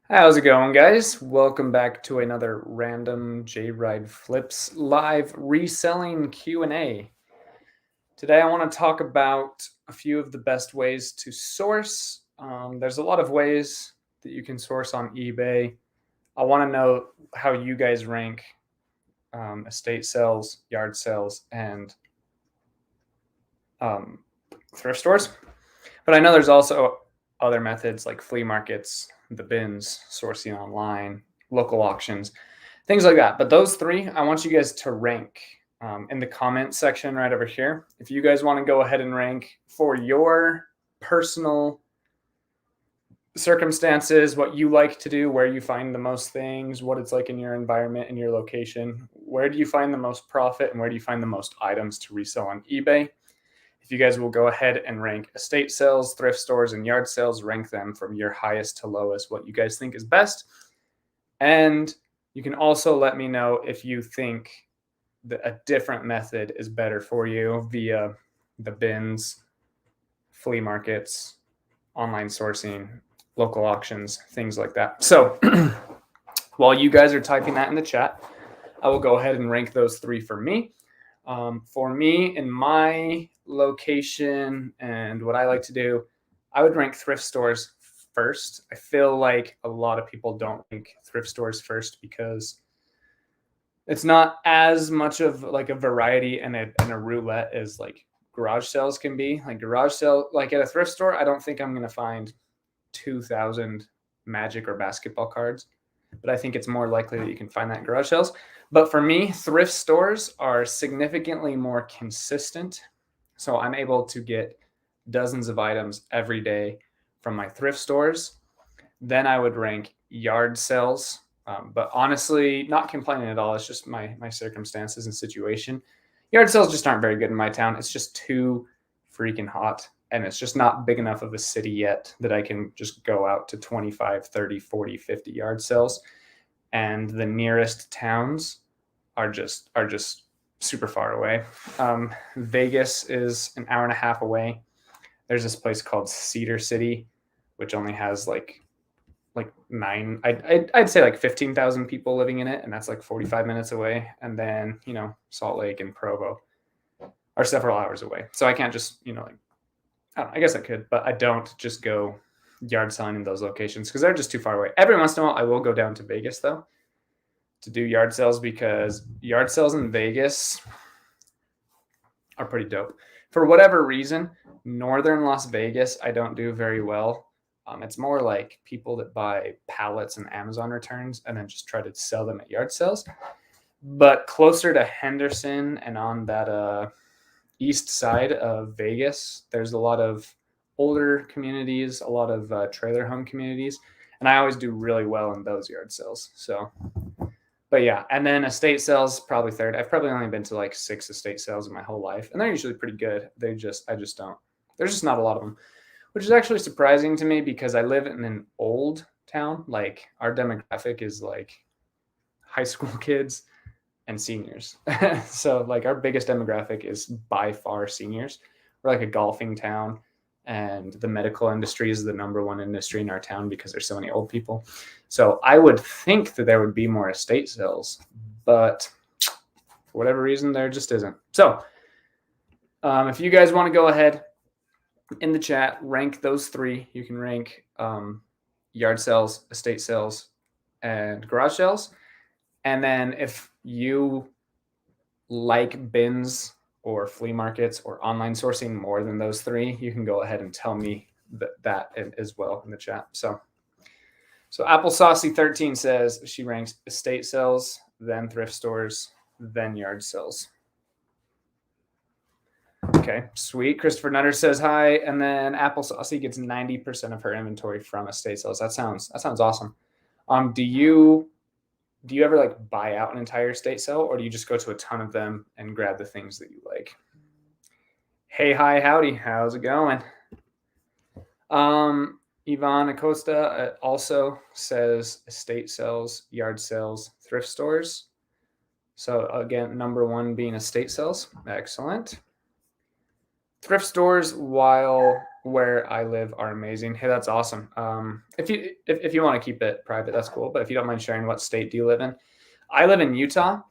How's it going, guys? Welcome back to another random J-Ride Flips live reselling Q&A. Today I want to talk about a few of the best ways to source. There's a lot of ways that you can source on eBay. I want to know how you guys rank estate sales, yard sales, and thrift stores. But I know there's also other methods like flea markets, the bins, sourcing online, local auctions, things like that. But those three, I want you guys to rank in the comment section right over here. If you guys want to go ahead and rank for your personal circumstances, what you like to do, where you find the most things, what it's like in your environment, in your location, where do you find the most profit, and where do you find the most items to resell on eBay? If you guys will go ahead and rank estate sales, thrift stores, and yard sales, rank them from your highest to lowest, what you guys think is best. And you can also let me know if you think that a different method is better for you via the bins, flea markets, online sourcing, local auctions, things like that. So while you guys are typing that in the chat, I will go ahead and rank those three for me. For me, in my location and what I like to do, I would rank thrift stores first. I feel like a lot of people don't rank thrift stores first because it's not as much of like a variety and a roulette as like garage sales can be. Like garage sale, like at a thrift store, I don't think I'm going to find 2,000 Magic or basketball cards, but I think it's more likely that you can find that in garage sales. But for me, thrift stores are significantly more consistent. So I'm able to get dozens of items every day from my thrift stores. Then I would rank yard sales. But honestly, not complaining at all. It's just my circumstances and situation. Yard sales just aren't very good in my town. It's just too freaking hot. And it's just not big enough of a city yet that I can just go out to 25, 30, 40, 50 yard sales. And the nearest towns are just super far away. Vegas is an hour and a half away. There's this place called Cedar City, which only has like nine, I'd say like 15,000 people living in it, and that's like 45 minutes away. And then Salt Lake and Provo are several hours away. So I can't just like I guess I could, but I don't just go yard selling in those locations because they're just too far away. Every once in a while, I will go down to Vegas though to do yard sales because yard sales in Vegas are pretty dope. For whatever reason, northern Las Vegas, I don't do very well. It's more like people that buy pallets and Amazon returns and then just try to sell them at yard sales. But closer to Henderson and on that east side of Vegas, there's a lot of older communities, a lot of trailer home communities, and I always do really well in those yard sales. So, but yeah, and then estate sales probably third. I've probably only been to like 6 estate sales in my whole life, and they're usually pretty good. I just don't. There's just not a lot of them, which is actually surprising to me because I live in an old town. Like our demographic is like high school kids and seniors. So like our biggest demographic is by far seniors. We're like a golfing town, and the medical industry is the number one industry in our town because there's so many old people. So I would think that there would be more estate sales, but for whatever reason, there just isn't. So if you guys want to go ahead in the chat, rank those three. You can rank yard sales, estate sales, and garage sales. And then if you like bins or flea markets or online sourcing more than those three, you can go ahead and tell me that as well in the chat. So Applesaucy13 says she ranks estate sales, then thrift stores, then yard sales. Okay, sweet. Christopher Nutter says hi, and then Applesaucy gets 90% of her inventory from estate sales. That sounds awesome. Do you ever like buy out an entire estate sale, or do you just go to a ton of them and grab the things that you like? Hey, hi, howdy. How's it going? Yvonne Acosta also says estate sales, yard sales, thrift stores. So again, number one being estate sales. Excellent. Thrift stores, while where I live are amazing. Hey, that's awesome. If you want to keep it private, that's cool. But if you don't mind sharing, what state do you live in? I live in Utah.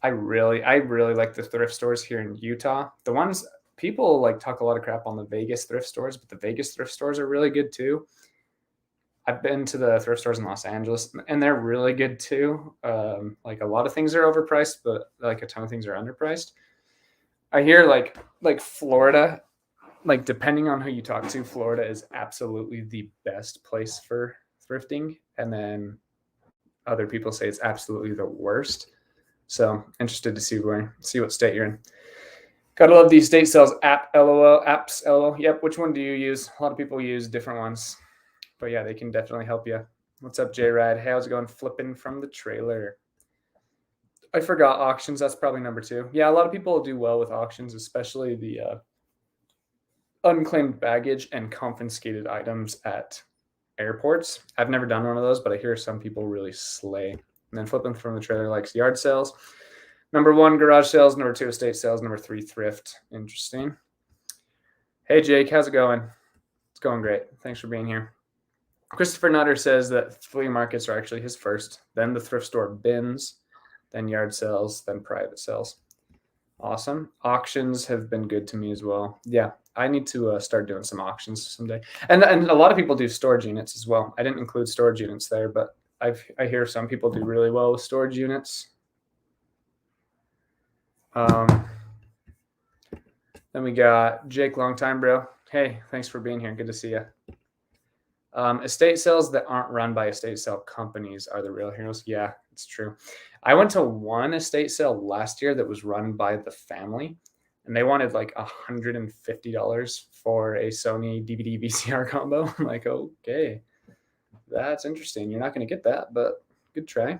I really like the thrift stores here in Utah. The ones people like talk a lot of crap on the Vegas thrift stores, but the Vegas thrift stores are really good too. I've been to the thrift stores in Los Angeles, and they're really good too. Like a lot of things are overpriced, but like a ton of things are underpriced. I hear like Florida, like depending on who you talk to, Florida is absolutely the best place for thrifting, and then other people say it's absolutely the worst. So interested to see what state you're in. Gotta love these state sales apps. LOL. Yep. Which one do you use? A lot of people use different ones, but yeah, they can definitely help you. What's up, J Rad? Hey, how's it going? Flipping from the trailer. I forgot auctions. That's probably number 2. Yeah, a lot of people do well with auctions, especially the unclaimed baggage and confiscated items at airports. I've never done one of those, but I hear some people really slay. And then flipping from the trailer likes yard sales. Number 1, garage sales. Number 2, estate sales. Number 3, thrift. Interesting. Hey, Jake, how's it going? It's going great. Thanks for being here. Christopher Nutter says that flea markets are actually his first, then the thrift store bins, then yard sales, then private sales. Awesome. Auctions have been good to me as well. Yeah, I need to start doing some auctions someday. And a lot of people do storage units as well. I didn't include storage units there, but I hear some people do really well with storage units. Then we got Jake, long time, bro. Hey, thanks for being here. Good to see you. Estate sales that aren't run by estate sale companies are the real heroes. Yeah, it's true. I went to one estate sale last year that was run by the family, and they wanted like $150 for a Sony DVD VCR combo. I'm like, okay, that's interesting. You're not going to get that, but good try.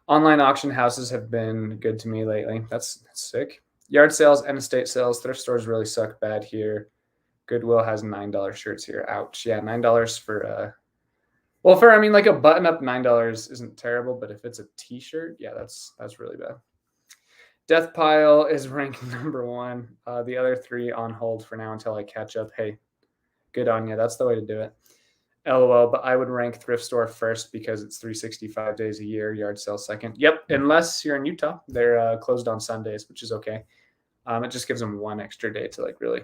Online auction houses have been good to me lately. That's sick. Yard sales and estate sales. Thrift stores really suck bad here. Goodwill has $9 shirts here. Ouch. Yeah, $9 for like a button up, $9 isn't terrible, but if it's a t-shirt, yeah, that's really bad. Death Pile is ranked number 1. The other 3 on hold for now until I catch up. Hey, good on you. That's the way to do it. LOL, but I would rank thrift store first because it's 365 days a year, yard sale second. Yep, unless you're in Utah. They're closed on Sundays, which is okay. It just gives them 1 extra day to like really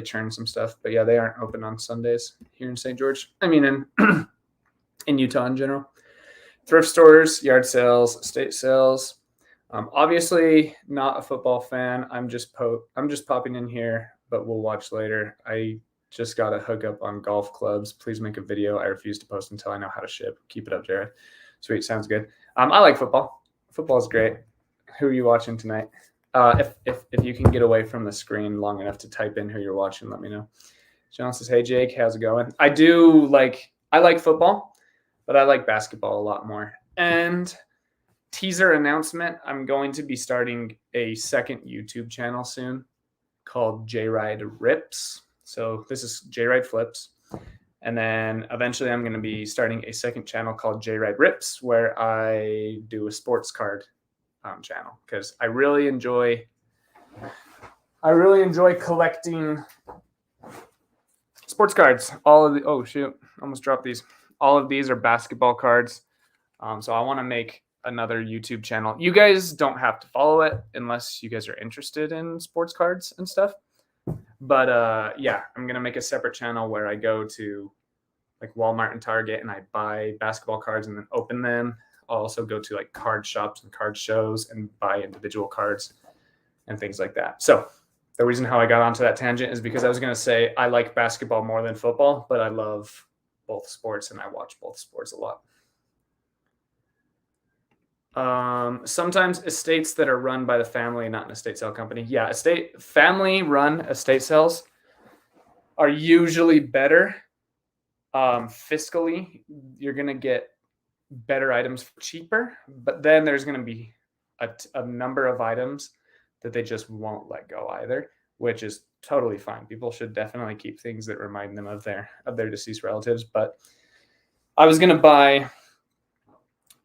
churn some stuff. But yeah, they aren't open on Sundays here in St. George. I mean, in Utah in general. Thrift stores, yard sales, estate sales. Obviously not a football fan. I'm just popping in here, but we'll watch later. I just got a hookup on golf clubs. Please make a video. I refuse to post until I know how to ship. Keep it up, Jared. Sweet, sounds good. I like football. Football is great. Who are you watching tonight? If you can get away from the screen long enough to type in who you're watching, let me know. John says, hey, Jake, how's it going? I like football, but I like basketball a lot more. And teaser announcement, I'm going to be starting a second YouTube channel soon called J-Ride Rips. So this is J-Ride Flips. And then eventually I'm going to be starting a second channel called J-Ride Rips where I do a sports card channel because I really enjoy collecting sports cards. Almost dropped these. All of these are basketball cards. So I want to make another YouTube channel. You guys don't have to follow it unless you guys are interested in sports cards and stuff. But yeah, I'm going to make a separate channel where I go to like Walmart and Target and I buy basketball cards and then open them. I'll also go to like card shops and card shows and buy individual cards and things like that. So the reason how I got onto that tangent is because I was going to say I like basketball more than football, but I love both sports and I watch both sports a lot. Sometimes estates that are run by the family, not an estate sale company. Yeah, family run estate sales are usually better. Fiscally, you're going to get better items for cheaper, but then there's going to be a number of items that they just won't let go either, which is totally fine. People should definitely keep things that remind them of their deceased relatives. But I was going to buy.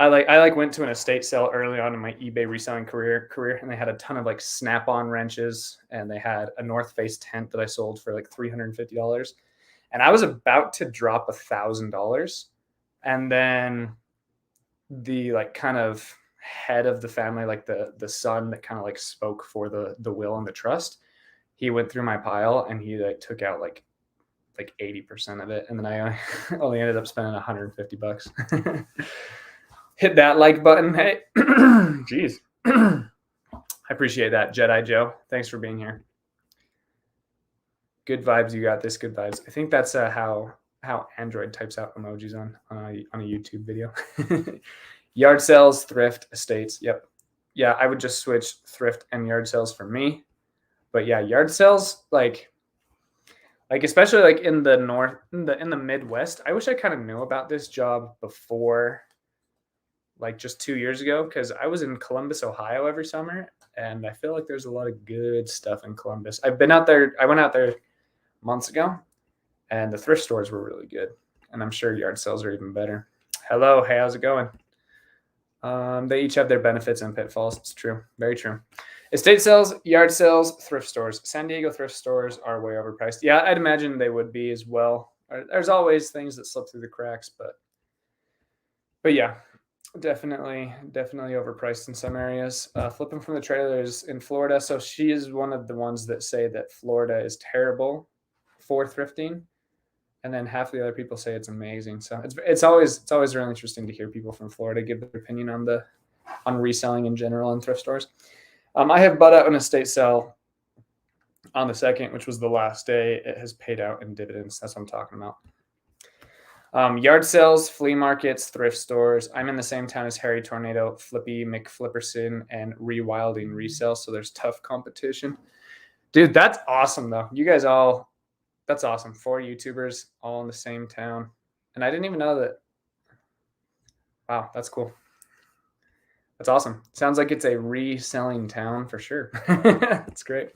I went to an estate sale early on in my eBay reselling career, and they had a ton of like Snap-on wrenches, and they had a North Face tent that I sold for like $350. and I was about to drop $1,000, and then the like kind of head of the family, like the son that kind of like spoke for the will and the trust, he went through my pile and he like took out like 80% of it, and then I only ended up spending $150. Hit that like button. Hey, jeez. I appreciate that, Jedi Joe. Thanks for being here. Good vibes, you got this. Good vibes. I think that's how Android types out emojis on a YouTube video. Yard sales, thrift, estates. Yep. Yeah, I would just switch thrift and yard sales for me. But yeah, yard sales, like especially like in the north, in the Midwest. I wish I kind of knew about this job before, like just 2 years ago, because I was in Columbus, Ohio every summer, and I feel like there's a lot of good stuff in Columbus. I've been out there. I went out there months ago, and the thrift stores were really good, and I'm sure yard sales are even better. Hello, hey, how's it going? They each have their benefits and pitfalls. It's true, very true. Estate sales, yard sales, thrift stores. San Diego thrift stores are way overpriced. Yeah, I'd imagine they would be as well. There's always things that slip through the cracks, but yeah, definitely overpriced in some areas. Flipping from the trailers in Florida. So she is one of the ones that say that Florida is terrible for thrifting, and then half the other people say it's amazing. So it's always really interesting to hear people from Florida give their opinion on reselling in general and thrift stores. I have bought out an estate sale on the 2nd, which was the last day. It has paid out in dividends. That's what I'm talking about. Yard sales, flea markets, thrift stores. I'm in the same town as Harry Tornado, Flippy McFlipperson, and Rewilding Resale. So there's tough competition. Dude, that's awesome though. You guys all, that's awesome. 4 YouTubers all in the same town. And I didn't even know that. Wow, that's cool. That's awesome. Sounds like it's a reselling town for sure. That's great.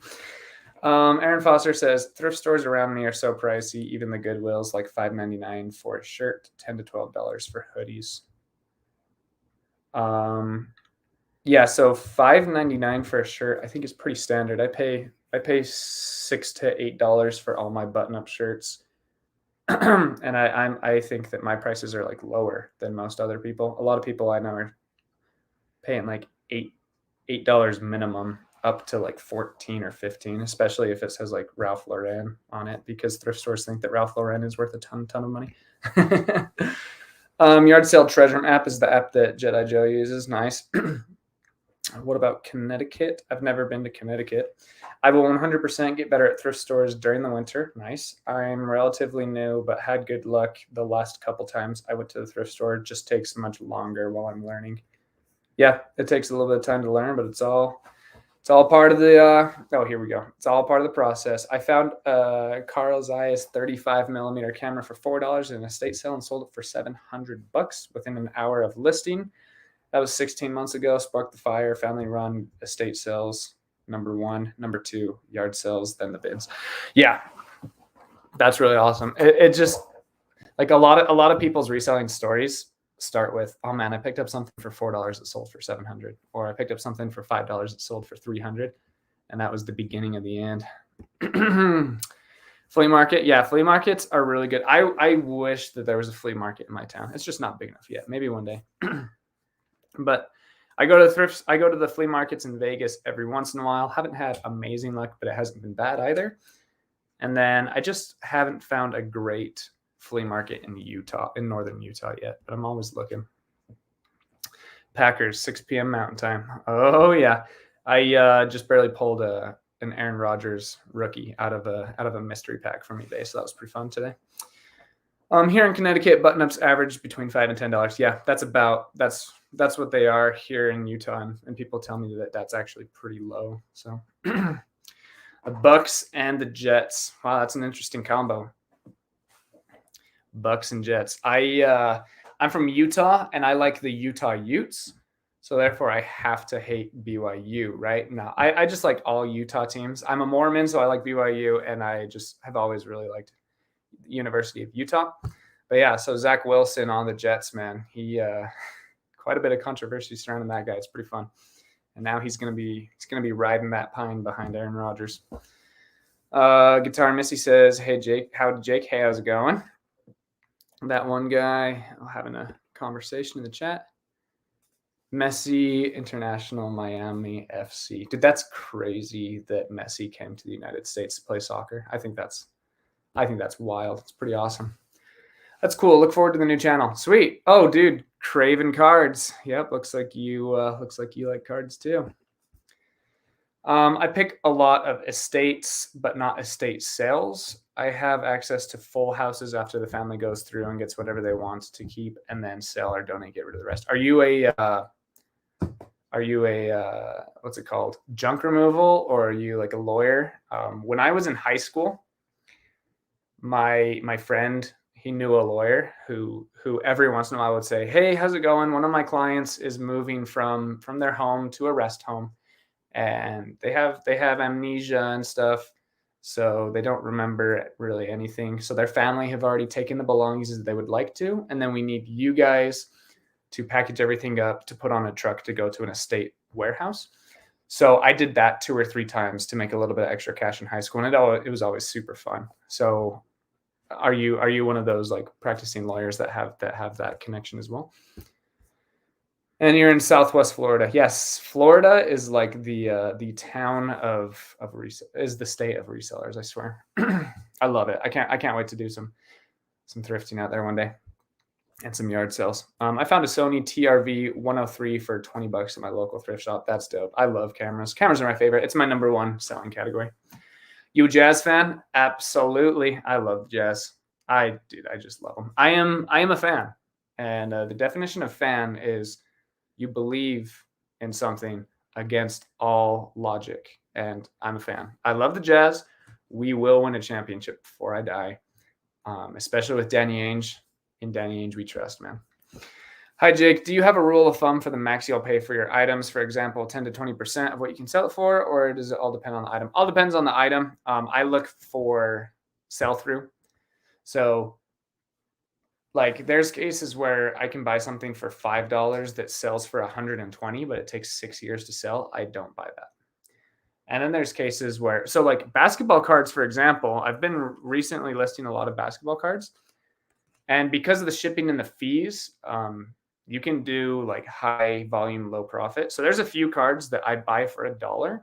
Aaron Foster says, thrift stores around me are so pricey. Even the Goodwills, like $5.99 for a shirt, $10 to $12 for hoodies. Yeah, so $5.99 for a shirt, I think is pretty standard. I pay $6 to $8 for all my button-up shirts. And I think that my prices are like lower than most other people. A lot of people I know are paying like $8 minimum up to like 14 or 15, especially if it says like Ralph Lauren on it, because thrift stores think that Ralph Lauren is worth a ton of money. Yard Sale Treasure app is the app that Jedi Joe uses. Nice. What about Connecticut? I've never been to Connecticut. I will 100% get better at thrift stores during the winter. Nice. I'm relatively new, but had good luck the last couple times I went to the thrift store. It just takes much longer while I'm learning. Yeah, it takes a little bit of time to learn, but it's all part of the, here we go. It's all part of the process. I found Carl Zeiss 35 millimeter camera for $4 in an estate sale and sold it for $700 within an hour of listing. That was 16 months ago. Sparked the fire, family run, estate sales, number 1, number 2, yard sales, then the bids. Yeah, that's really awesome. It just, like a lot of people's reselling stories start with, oh man, I picked up something for $4 that sold for $700, or I picked up something for $5 that sold for $300, and that was the beginning of the end. Flea market, yeah, flea markets are really good. I wish that there was a flea market in my town. It's just not big enough yet. Maybe one day. But I go to the flea markets in Vegas every once in a while. Haven't had amazing luck, but it hasn't been bad either. And then I just haven't found a great flea market in northern Utah yet, but I'm always looking. Packers, 6 p.m. Mountain Time. Oh yeah, I just barely pulled an Aaron Rodgers rookie out of a mystery pack from eBay, so that was pretty fun today. Here in Connecticut, button-ups average between $5 and $10. Yeah, that's what they are here in Utah, and people tell me that that's actually pretty low. So the Bucks and the Jets. Wow, that's an interesting combo. Bucks and Jets. I'm from Utah, and I like the Utah Utes, so therefore I have to hate BYU, right? No, I just like all Utah teams. I'm a Mormon, so I like BYU, and I just have always really liked the University of Utah. But yeah, so Zach Wilson on the Jets, man. He quite a bit of controversy surrounding that guy. It's pretty fun. And now he's gonna be riding that pine behind Aaron Rodgers. Guitar Missy says, "Hey Jake, howdy Jake? Hey, how's it going?" That one guy having a conversation in the chat. Messi International Miami FC. Dude, that's crazy that Messi came to the United States to play soccer. I think that's wild. It's pretty awesome. That's cool. Look forward to the new channel. Sweet. Oh, dude, Craven Cards. Yep, looks like you like cards too. I pick a lot of estates, but not estate sales. I have access to full houses after the family goes through and gets whatever they want to keep, and then sell or donate, get rid of the rest. Are you a what's it called, junk removal, or are you like a lawyer? When I was in high school, my friend, he knew a lawyer who every once in a while would say, "Hey, how's it going? One of my clients is moving from their home to a rest home, and they have amnesia and stuff, so they don't remember really anything. So their family have already taken the belongings that they would like to, and then we need you guys to package everything up to put on a truck to go to an estate warehouse." So I did that 2 or 3 times to make a little bit of extra cash in high school, and it was always super fun. So are you one of those like practicing lawyers that have that connection as well? And you're in Southwest Florida. Yes, Florida is like the town of is the state of resellers. I swear, I love it. I can't wait to do some thrifting out there one day, and some yard sales. I found a Sony TRV 103 for $20 at my local thrift shop. That's dope. I love cameras. Cameras are my favorite. It's my number one selling category. You a jazz fan? Absolutely. I love jazz. I just love them. I am a fan, and the definition of fan is you believe in something against all logic, and I'm a fan. I love the Jazz. We will win a championship before I die, especially with Danny Ainge. In Danny Ainge we trust, man. Hi, Jake. Do you have a rule of thumb for the max you'll pay for your items? For example, 10 to 20% of what you can sell it for, or does it all depend on the item? All depends on the item. I look for sell-through. So like there's cases where I can buy something for $5 that sells for 120, but it takes 6 years to sell. I don't buy that. And then there's cases where, so like basketball cards, for example, I've been recently listing a lot of basketball cards, and because of the shipping and the fees, you can do like high volume, low profit. So there's a few cards that I buy for $1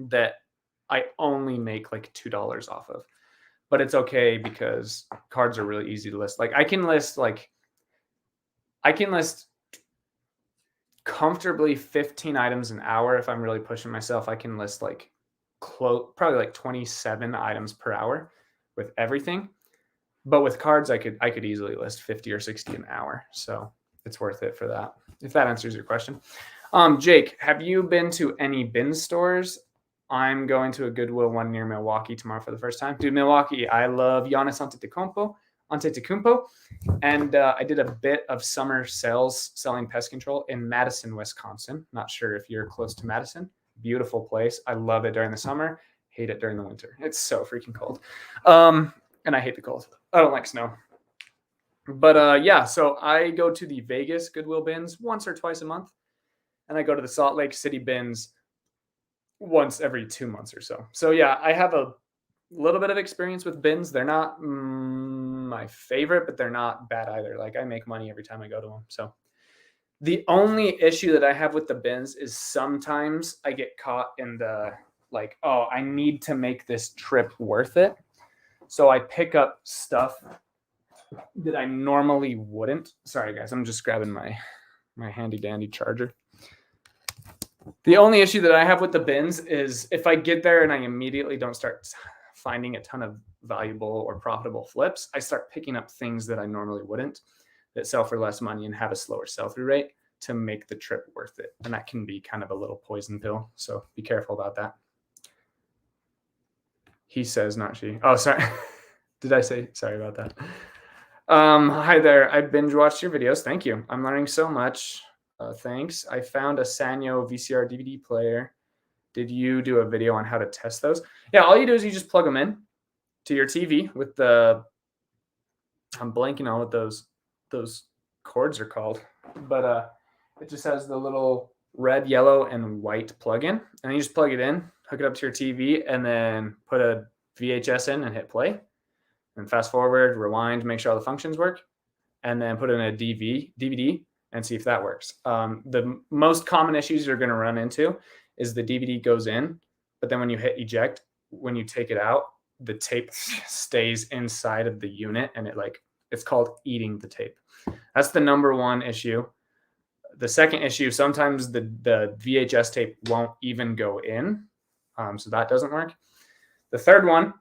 that I only make like $2 off of. But it's okay because cards are really easy to list. Like I can list comfortably 15 items an hour. If I'm really pushing myself, I can list like probably like 27 items per hour with everything. But with cards, I could easily list 50 or 60 an hour. So it's worth it for that. If that answers your question. Jake, have you been to any bin stores? I'm going to a Goodwill one near Milwaukee tomorrow for the first time. Dude, Milwaukee, I love Giannis Antetokounmpo. And I did a bit of summer sales selling pest control in Madison, Wisconsin. Not sure if you're close to Madison. Beautiful place. I love it during the summer. Hate it during the winter. It's so freaking cold. And I hate the cold. I don't like snow. But yeah, so I go to the Vegas Goodwill bins once or twice a month. And I go to the Salt Lake City bins once every 2 months or so. So yeah, I have a little bit of experience with bins. They're not my favorite, but they're not bad either. Like I make money every time I go to them. So the only issue that I have with the bins is sometimes I get caught in the like, oh, I need to make this trip worth it. So I pick up stuff that I normally wouldn't. Sorry guys, I'm just grabbing my handy dandy charger. The only issue that I have with the bins is if I get there and I immediately don't start finding a ton of valuable or profitable flips, I start picking up things that I normally wouldn't that sell for less money and have a slower sell-through rate to make the trip worth it. And that can be kind of a little poison pill. So be careful about that. He says, not she. Oh, sorry. Did I say? Sorry about that. Hi there. I binge watched your videos. Thank you. I'm learning so much. Thanks. I found a Sanyo VCR DVD player. Did you do a video on how to test those? Yeah, all you do is you just plug them in to your TV with the, I'm blanking on what those cords are called, but it just has the little red, yellow, and white plug-in, and you just plug it in, hook it up to your TV, and then put a VHS in and hit play. And fast forward, rewind, make sure all the functions work, and then put in a DVD and see if that works. The most common issues you're going to run into is the DVD goes in, but then when you hit eject, when you take it out, the tape stays inside of the unit, and it's called eating the tape. That's the number one issue. The second issue, sometimes the VHS tape won't even go in, so that doesn't work. The third one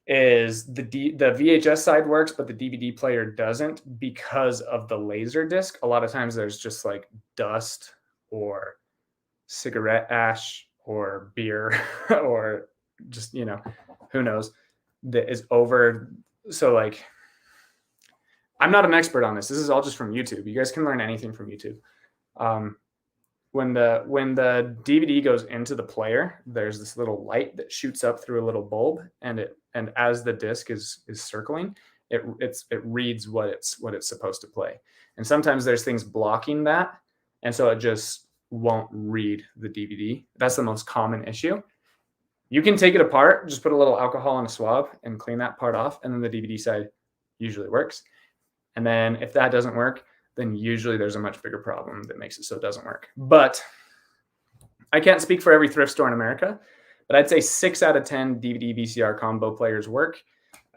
is the VHS side works, but the DVD player doesn't because of the laser disc. A lot of times there's just like dust or cigarette ash or beer or just, who knows, that is over. So like, I'm not an expert on this. This is all just from YouTube. You guys can learn anything from YouTube. When the DVD goes into the player, there's this little light that shoots up through a little bulb, and as the disc is circling, it reads what it's supposed to play. And sometimes there's things blocking that, and so it just won't read the DVD. That's the most common issue. You can take it apart, just put a little alcohol in a swab and clean that part off, and then the DVD side usually works. And then if that doesn't work, then usually there's a much bigger problem that makes it so it doesn't work. But I can't speak for every thrift store in America, but I'd say 6 out of 10 DVD VCR combo players work.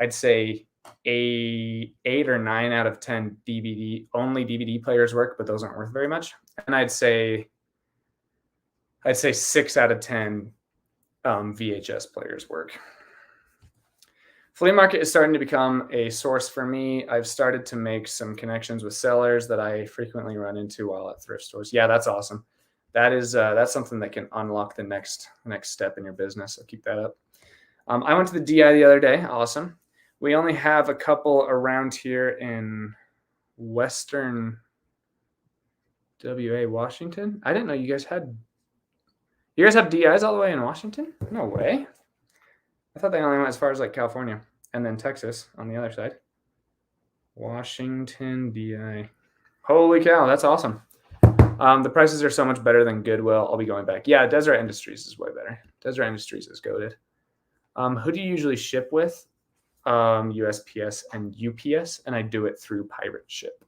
I'd say 8 or 9 out of 10 only DVD players work, but those aren't worth very much. And I'd say 6 out of 10 VHS players work. Flea market is starting to become a source for me. I've started to make some connections with sellers that I frequently run into while at thrift stores. Yeah, that's awesome. That's something that can unlock the next step in your business. So keep that up. I went to the DI the other day. Awesome. We only have a couple around here in Western WA, Washington. I didn't know you guys have DIs all the way in Washington? No way. I thought they only went as far as like California and then Texas on the other side. Washington DI. Holy cow, that's awesome. The prices are so much better than Goodwill. I'll be going back. Yeah, Desert Industries is way better. Desert Industries is goated. Who do you usually ship with? USPS and UPS, and I do it through Pirate Ship.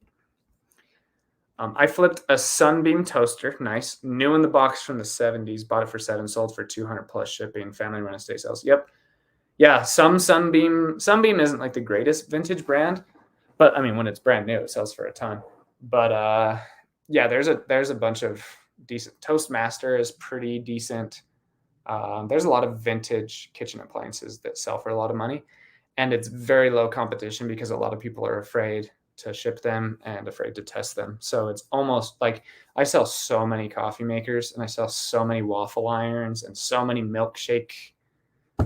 I flipped a Sunbeam toaster, nice, new in the box from the 70s, bought it for $7, sold for $200 plus shipping, family run estate sales. Yep. Yeah, some Sunbeam isn't like the greatest vintage brand, but I mean, when it's brand new, it sells for a ton. But yeah, there's a bunch of decent. Toastmaster is pretty decent. There's a lot of vintage kitchen appliances that sell for a lot of money, and it's very low competition because a lot of people are afraid to ship them and afraid to test them. So it's almost like I sell so many coffee makers, and I sell so many waffle irons and so many milkshake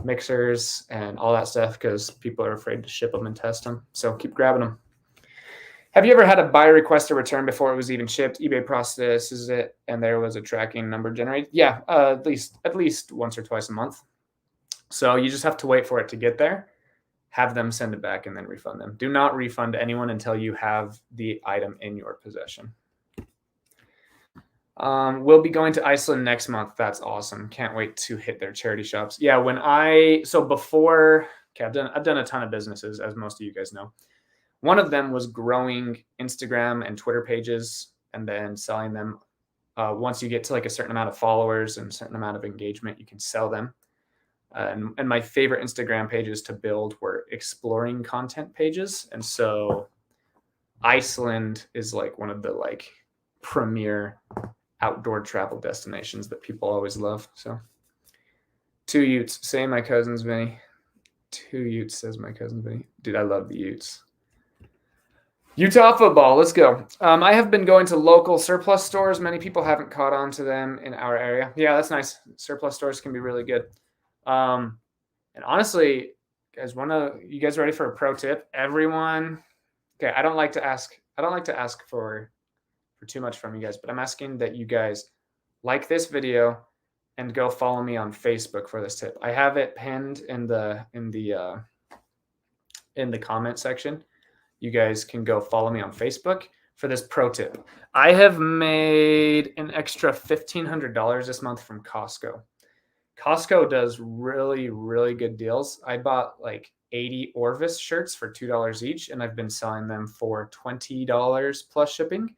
mixers and all that stuff because people are afraid to ship them and test them. So keep grabbing them. Have you ever had a buyer request a return before it was even shipped? eBay processes it and there was a tracking number generated? Yeah, at least once or twice a month. So you just have to wait for it to get there, have them send it back, and then refund them. Do not refund anyone until you have the item in your possession. We'll be going to Iceland next month. That's awesome. Can't wait to hit their charity shops. Yeah, I've done a ton of businesses, as most of you guys know. One of them was growing Instagram and Twitter pages and then selling them. Once you get to like a certain amount of followers and a certain amount of engagement, you can sell them. And my favorite Instagram pages to build were exploring content pages. And so Iceland is like one of the like premier outdoor travel destinations that people always love. So 2 Utes, say my cousin's Vinny. 2 Utes, says my cousin Vinny. Dude, I love the Utes. Utah football, let's go. I have been going to local surplus stores. Many people haven't caught on to them in our area. Yeah, that's nice. Surplus stores can be really good. And honestly, guys, you guys ready for a pro tip? Everyone, okay, I don't like to ask for too much from you guys, but I'm asking that you guys like this video and go follow me on Facebook for this tip. I have it pinned in the comment section. You guys can go follow me on Facebook for this pro tip. I have made an extra $1,500 this month from Costco. Costco does really, really good deals. I bought like 80 Orvis shirts for $2 each, and I've been selling them for $20 plus shipping.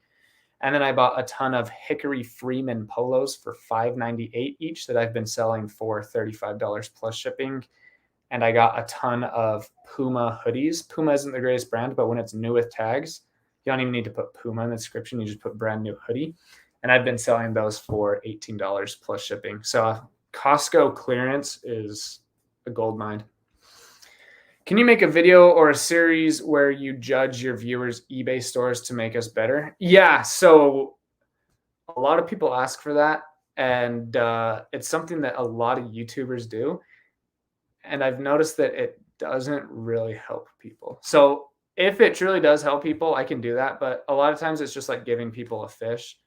And then I bought a ton of Hickory Freeman polos for $5.98 each that I've been selling for $35 plus shipping. And I got a ton of Puma hoodies. Puma isn't the greatest brand, but when it's new with tags, you don't even need to put Puma in the description. You just put brand new hoodie. And I've been selling those for $18 plus shipping. So Costco clearance is a gold mine. Can you make a video or a series where you judge your viewers' eBay stores to make us better? Yeah, so a lot of people ask for that, and it's something that a lot of YouTubers do. And I've noticed that it doesn't really help people. So if it truly does help people, I can do that. But a lot of times it's just like giving people a fish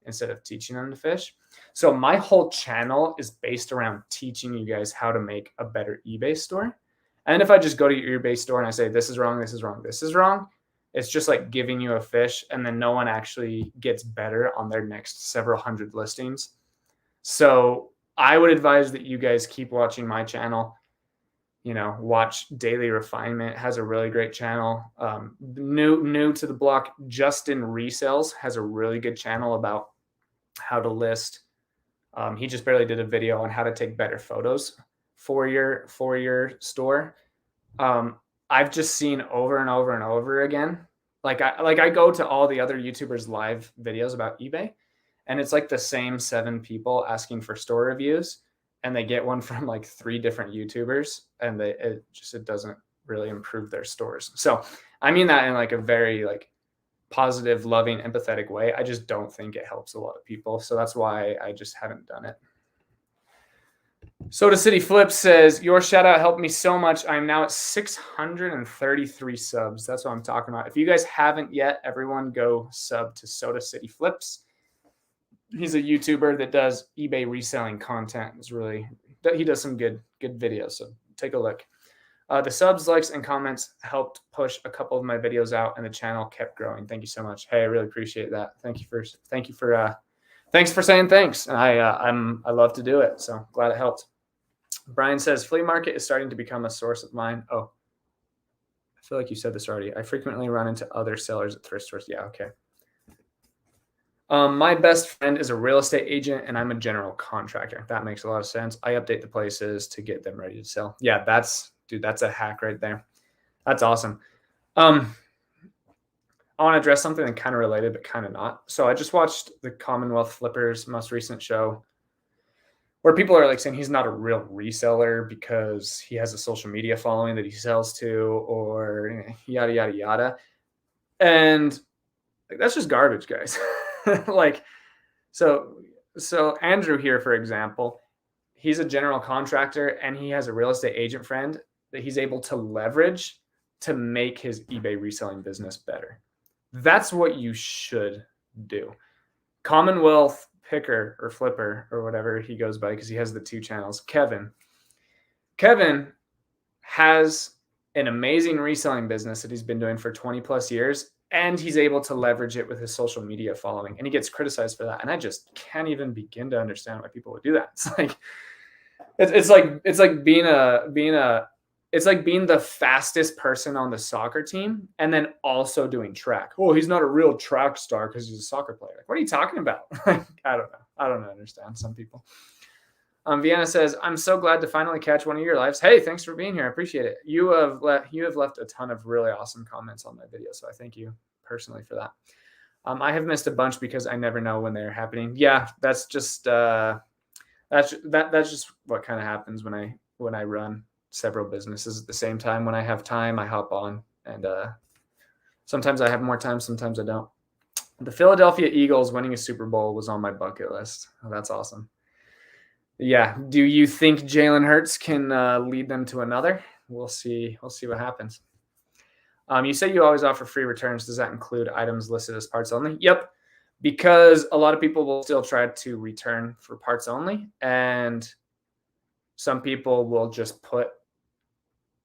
instead of teaching them to fish. So my whole channel is based around teaching you guys how to make a better eBay store. And if I just go to your eBay store and I say, this is wrong, this is wrong, this is wrong, it's just like giving you a fish, and then no one actually gets better on their next several hundred listings. So I would advise that you guys keep watching my channel. You know, watch Daily Refinement, has a really great channel. New to the block, Justin Resales has a really good channel about how to list. He just barely did a video on how to take better photos for your store. I've just seen over and over and over again. I go to all the other YouTubers' live videos about eBay, and it's like the same 7 people asking for store reviews, and they get one from like 3 different YouTubers, and it doesn't really improve their stores. So I mean that in like a very like positive, loving, empathetic way. I just don't think it helps a lot of people. So that's why I just haven't done it. Soda City Flip says, your shout out helped me so much. I'm now at 633 subs. That's what I'm talking about. If you guys haven't yet, everyone go sub to Soda City Flips. He's a YouTuber that does eBay reselling content. He does some good videos. So take a look. The subs, likes, and comments helped push a couple of my videos out, and the channel kept growing. Thank you so much. Hey, I really appreciate that. Thanks for saying thanks. And I love to do it. So glad it helped. Brian says, flea market is starting to become a source of mine. Oh, I feel like you said this already. I frequently run into other sellers at thrift stores. Yeah, okay. My best friend is a real estate agent, and I'm a general contractor. That makes a lot of sense. I update the places to get them ready to sell. Yeah, that's a hack right there. That's awesome. I want to address something that kind of related, but kind of not. So I just watched the Commonwealth Flippers' most recent show, where people are like saying he's not a real reseller because he has a social media following that he sells to, or yada, yada, yada. And like, that's just garbage, guys. Like, so Andrew here, for example, he's a general contractor and he has a real estate agent friend that he's able to leverage to make his eBay reselling business better. That's what you should do. Commonwealth Picker or Flipper or whatever he goes by, because he has the 2 channels. Kevin has an amazing reselling business that he's been doing for 20 plus years, and he's able to leverage it with his social media following, and he gets criticized for that. And I just can't even begin to understand why people would do that. It's like being the fastest person on the soccer team and then also doing track. Oh, he's not a real track star because he's a soccer player. Like, what are you talking about? I don't know. I don't understand some people. Vienna says, I'm so glad to finally catch one of your lives. Hey, thanks for being here. I appreciate it. You have left a ton of really awesome comments on my video, so I thank you personally for that. I have missed a bunch because I never know when they're happening. Yeah, that's just that's just what kind of happens when I run several businesses at the same time. When I have time, I hop on, and sometimes I have more time, sometimes I don't. The Philadelphia Eagles winning a Super Bowl was on my bucket list. Oh, that's awesome. Yeah. Do you think Jalen Hurts can lead them to another? We'll see. We'll see what happens. You say you always offer free returns. Does that include items listed as parts only? Yep. Because a lot of people will still try to return for parts only, and some people will just put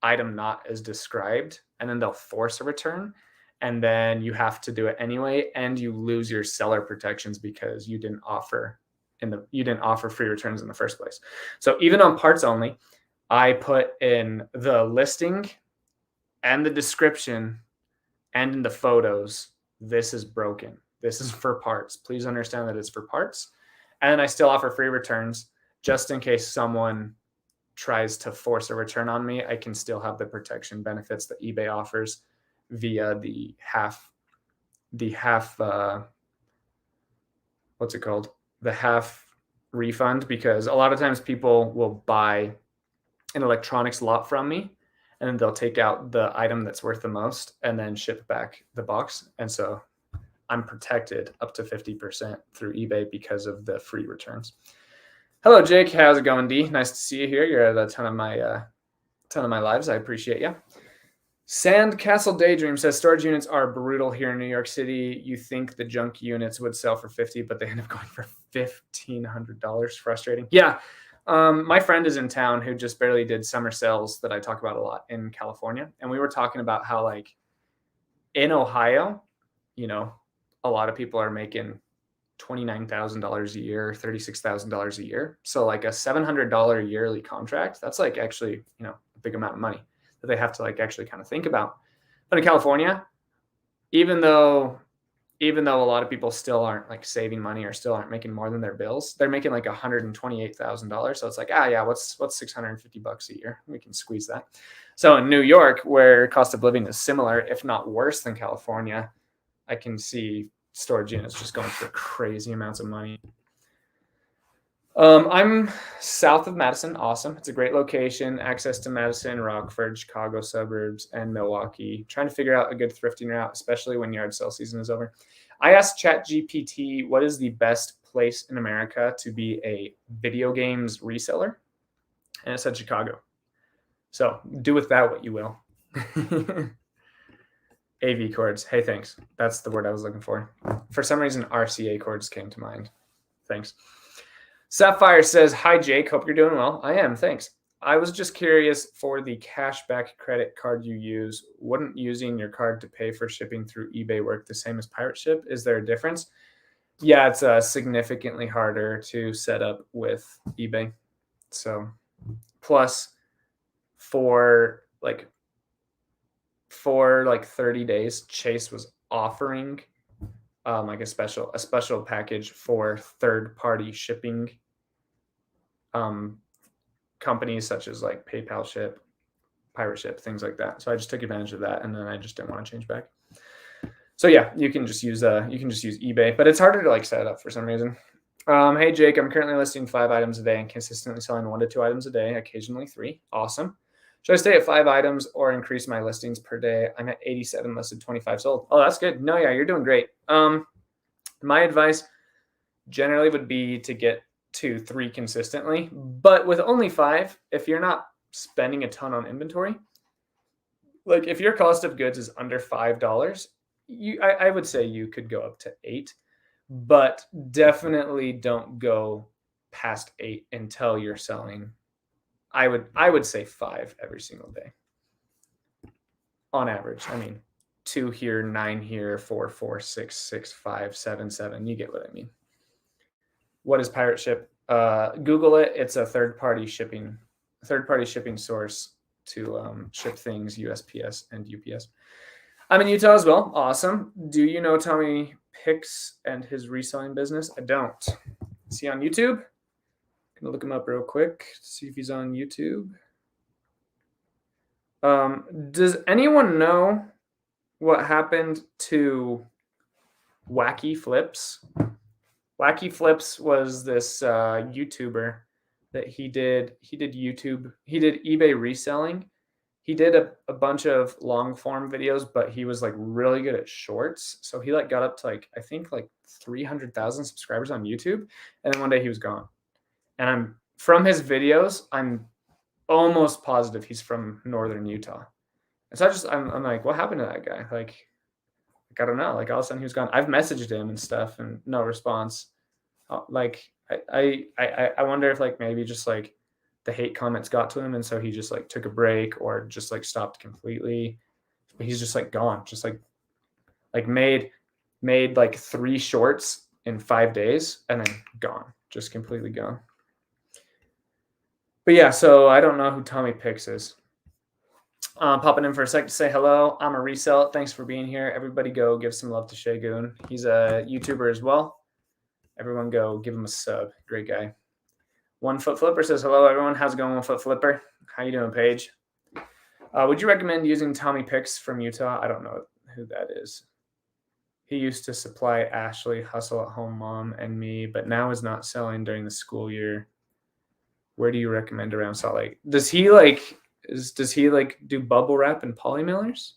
item not as described, and then they'll force a return, and then you have to do it anyway, and you lose your seller protections because you didn't offer you didn't offer free returns in the first place. So even on parts only, I put in the listing and the description and in the photos, this is broken. This is for parts. Please understand that it's for parts. And I still offer free returns just in case someone tries to force a return on me. I can still have the protection benefits that eBay offers via the half what's it called? The half refund, because a lot of times people will buy an electronics lot from me and then they'll take out the item that's worth the most and then ship back the box. And so I'm protected up to 50% through eBay because of the free returns. Hello, Jake. How's it going, D? Nice to see you here. You're at a ton of my lives. I appreciate you. Sandcastle Daydream says storage units are brutal here in New York City. You think the junk units would sell for $50, but they end up going for $1,500. Frustrating. Yeah. My friend is in town who just barely did summer sales that I talk about a lot in California. And we were talking about how, like, in Ohio, a lot of people are making $29,000 a year, $36,000 a year. So like a $700 yearly contract, that's like actually, a big amount of money that they have to like actually kind of think about. But in California, even though a lot of people still aren't like saving money or still aren't making more than their bills, they're making like $128,000. So it's like, what's $650 a year? We can squeeze that. So in New York, where cost of living is similar, if not worse than California, I can see storage units just going for crazy amounts of money. I'm south of Madison. Awesome. It's a great location. Access to Madison, Rockford, Chicago suburbs, and Milwaukee. Trying to figure out a good thrifting route, especially when yard sale season is over. I asked ChatGPT, what is the best place in America to be a video games reseller? And it said Chicago. So do with that what you will. AV cords. Hey, thanks. That's the word I was looking for. For some reason, RCA cords came to mind. Thanks. Sapphire says, hi, Jake. Hope you're doing well. I am. Thanks. I was just curious, for the cashback credit card you use, wouldn't using your card to pay for shipping through eBay work the same as Pirate Ship? Is there a difference? Yeah, it's significantly harder to set up with eBay. So plus for 30 days, Chase was offering like a special package for third-party shipping companies such as like PayPal Ship, Pirate Ship, things like that. So I just took advantage of that, and then I just didn't want to change back. So yeah, you can just use eBay, but it's harder to like set it up for some reason. Hey Jake, I'm currently listing 5 items a day and consistently selling 1 to 2 items a day, occasionally 3. Awesome. Should I stay at 5 items or increase my listings per day? I'm at 87 listed, 25 sold. Oh, that's good. No, yeah, you're doing great. My advice generally would be to get to 3 consistently, but with only 5, if you're not spending a ton on inventory, like if your cost of goods is under $5, I would say you could go up to 8, but definitely don't go past 8 until you're selling. I would say 5 every single day on average. I mean, 2 here, 9 here, 4, 4, 6, 6, 5, 7, 7. You get what I mean. What is Pirate Ship? Google it. It's a third-party shipping source to ship things, USPS and UPS. I'm in Utah as well. Awesome. Do you know Tommy Picks and his reselling business? I don't. Is he on YouTube? Gonna look him up real quick, see if he's on YouTube. Does anyone know what happened to Wacky Flips? Wacky Flips was this YouTuber that he did eBay reselling. He did a bunch of long form videos, but he was like really good at shorts. So he like got up to I think 300,000 subscribers on YouTube. And then one day he was gone. And from his videos, I'm almost positive he's from northern Utah. And so I'm like, what happened to that guy? Like I don't know. Like all of a sudden he was gone. I've messaged him and stuff and no response. I wonder if maybe just the hate comments got to him, and so he just took a break or just stopped completely. But he's just gone. Just made 3 shorts in 5 days and then gone. just completely gone. But yeah, so I don't know who Tommy Pix is. Popping in for a sec to say hello. I'm a resell. Thanks for being here. Everybody go give some love to Shagoon. He's a YouTuber as well. Everyone go give him a sub. Great guy. One Foot Flipper says hello, everyone. How's it going, One Foot Flipper? How you doing, Paige? Would you recommend using Tommy Pix from Utah? I don't know who that is. He used to supply Ashley, Hustle at Home Mom, and me, but now is not selling during the school year. Where do you recommend around Salt Lake? Does he do bubble wrap and poly mailers?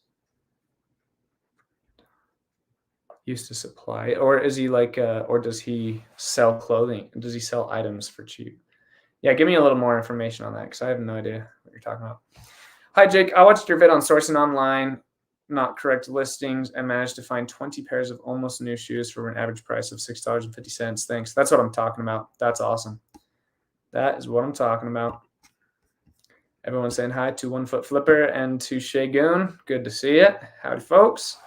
Used to supply, or is he or does he sell clothing? Does he sell items for cheap? Yeah, give me a little more information on that because I have no idea what you're talking about. Hi, Jake. I watched your vid on sourcing online, not correct listings, and managed to find 20 pairs of almost new shoes for an average price of $6.50. Thanks. That's what I'm talking about. That's awesome. That is what I'm talking about. Everyone saying hi to One Foot Flipper and to Shagoon. Good to see it. Howdy, folks.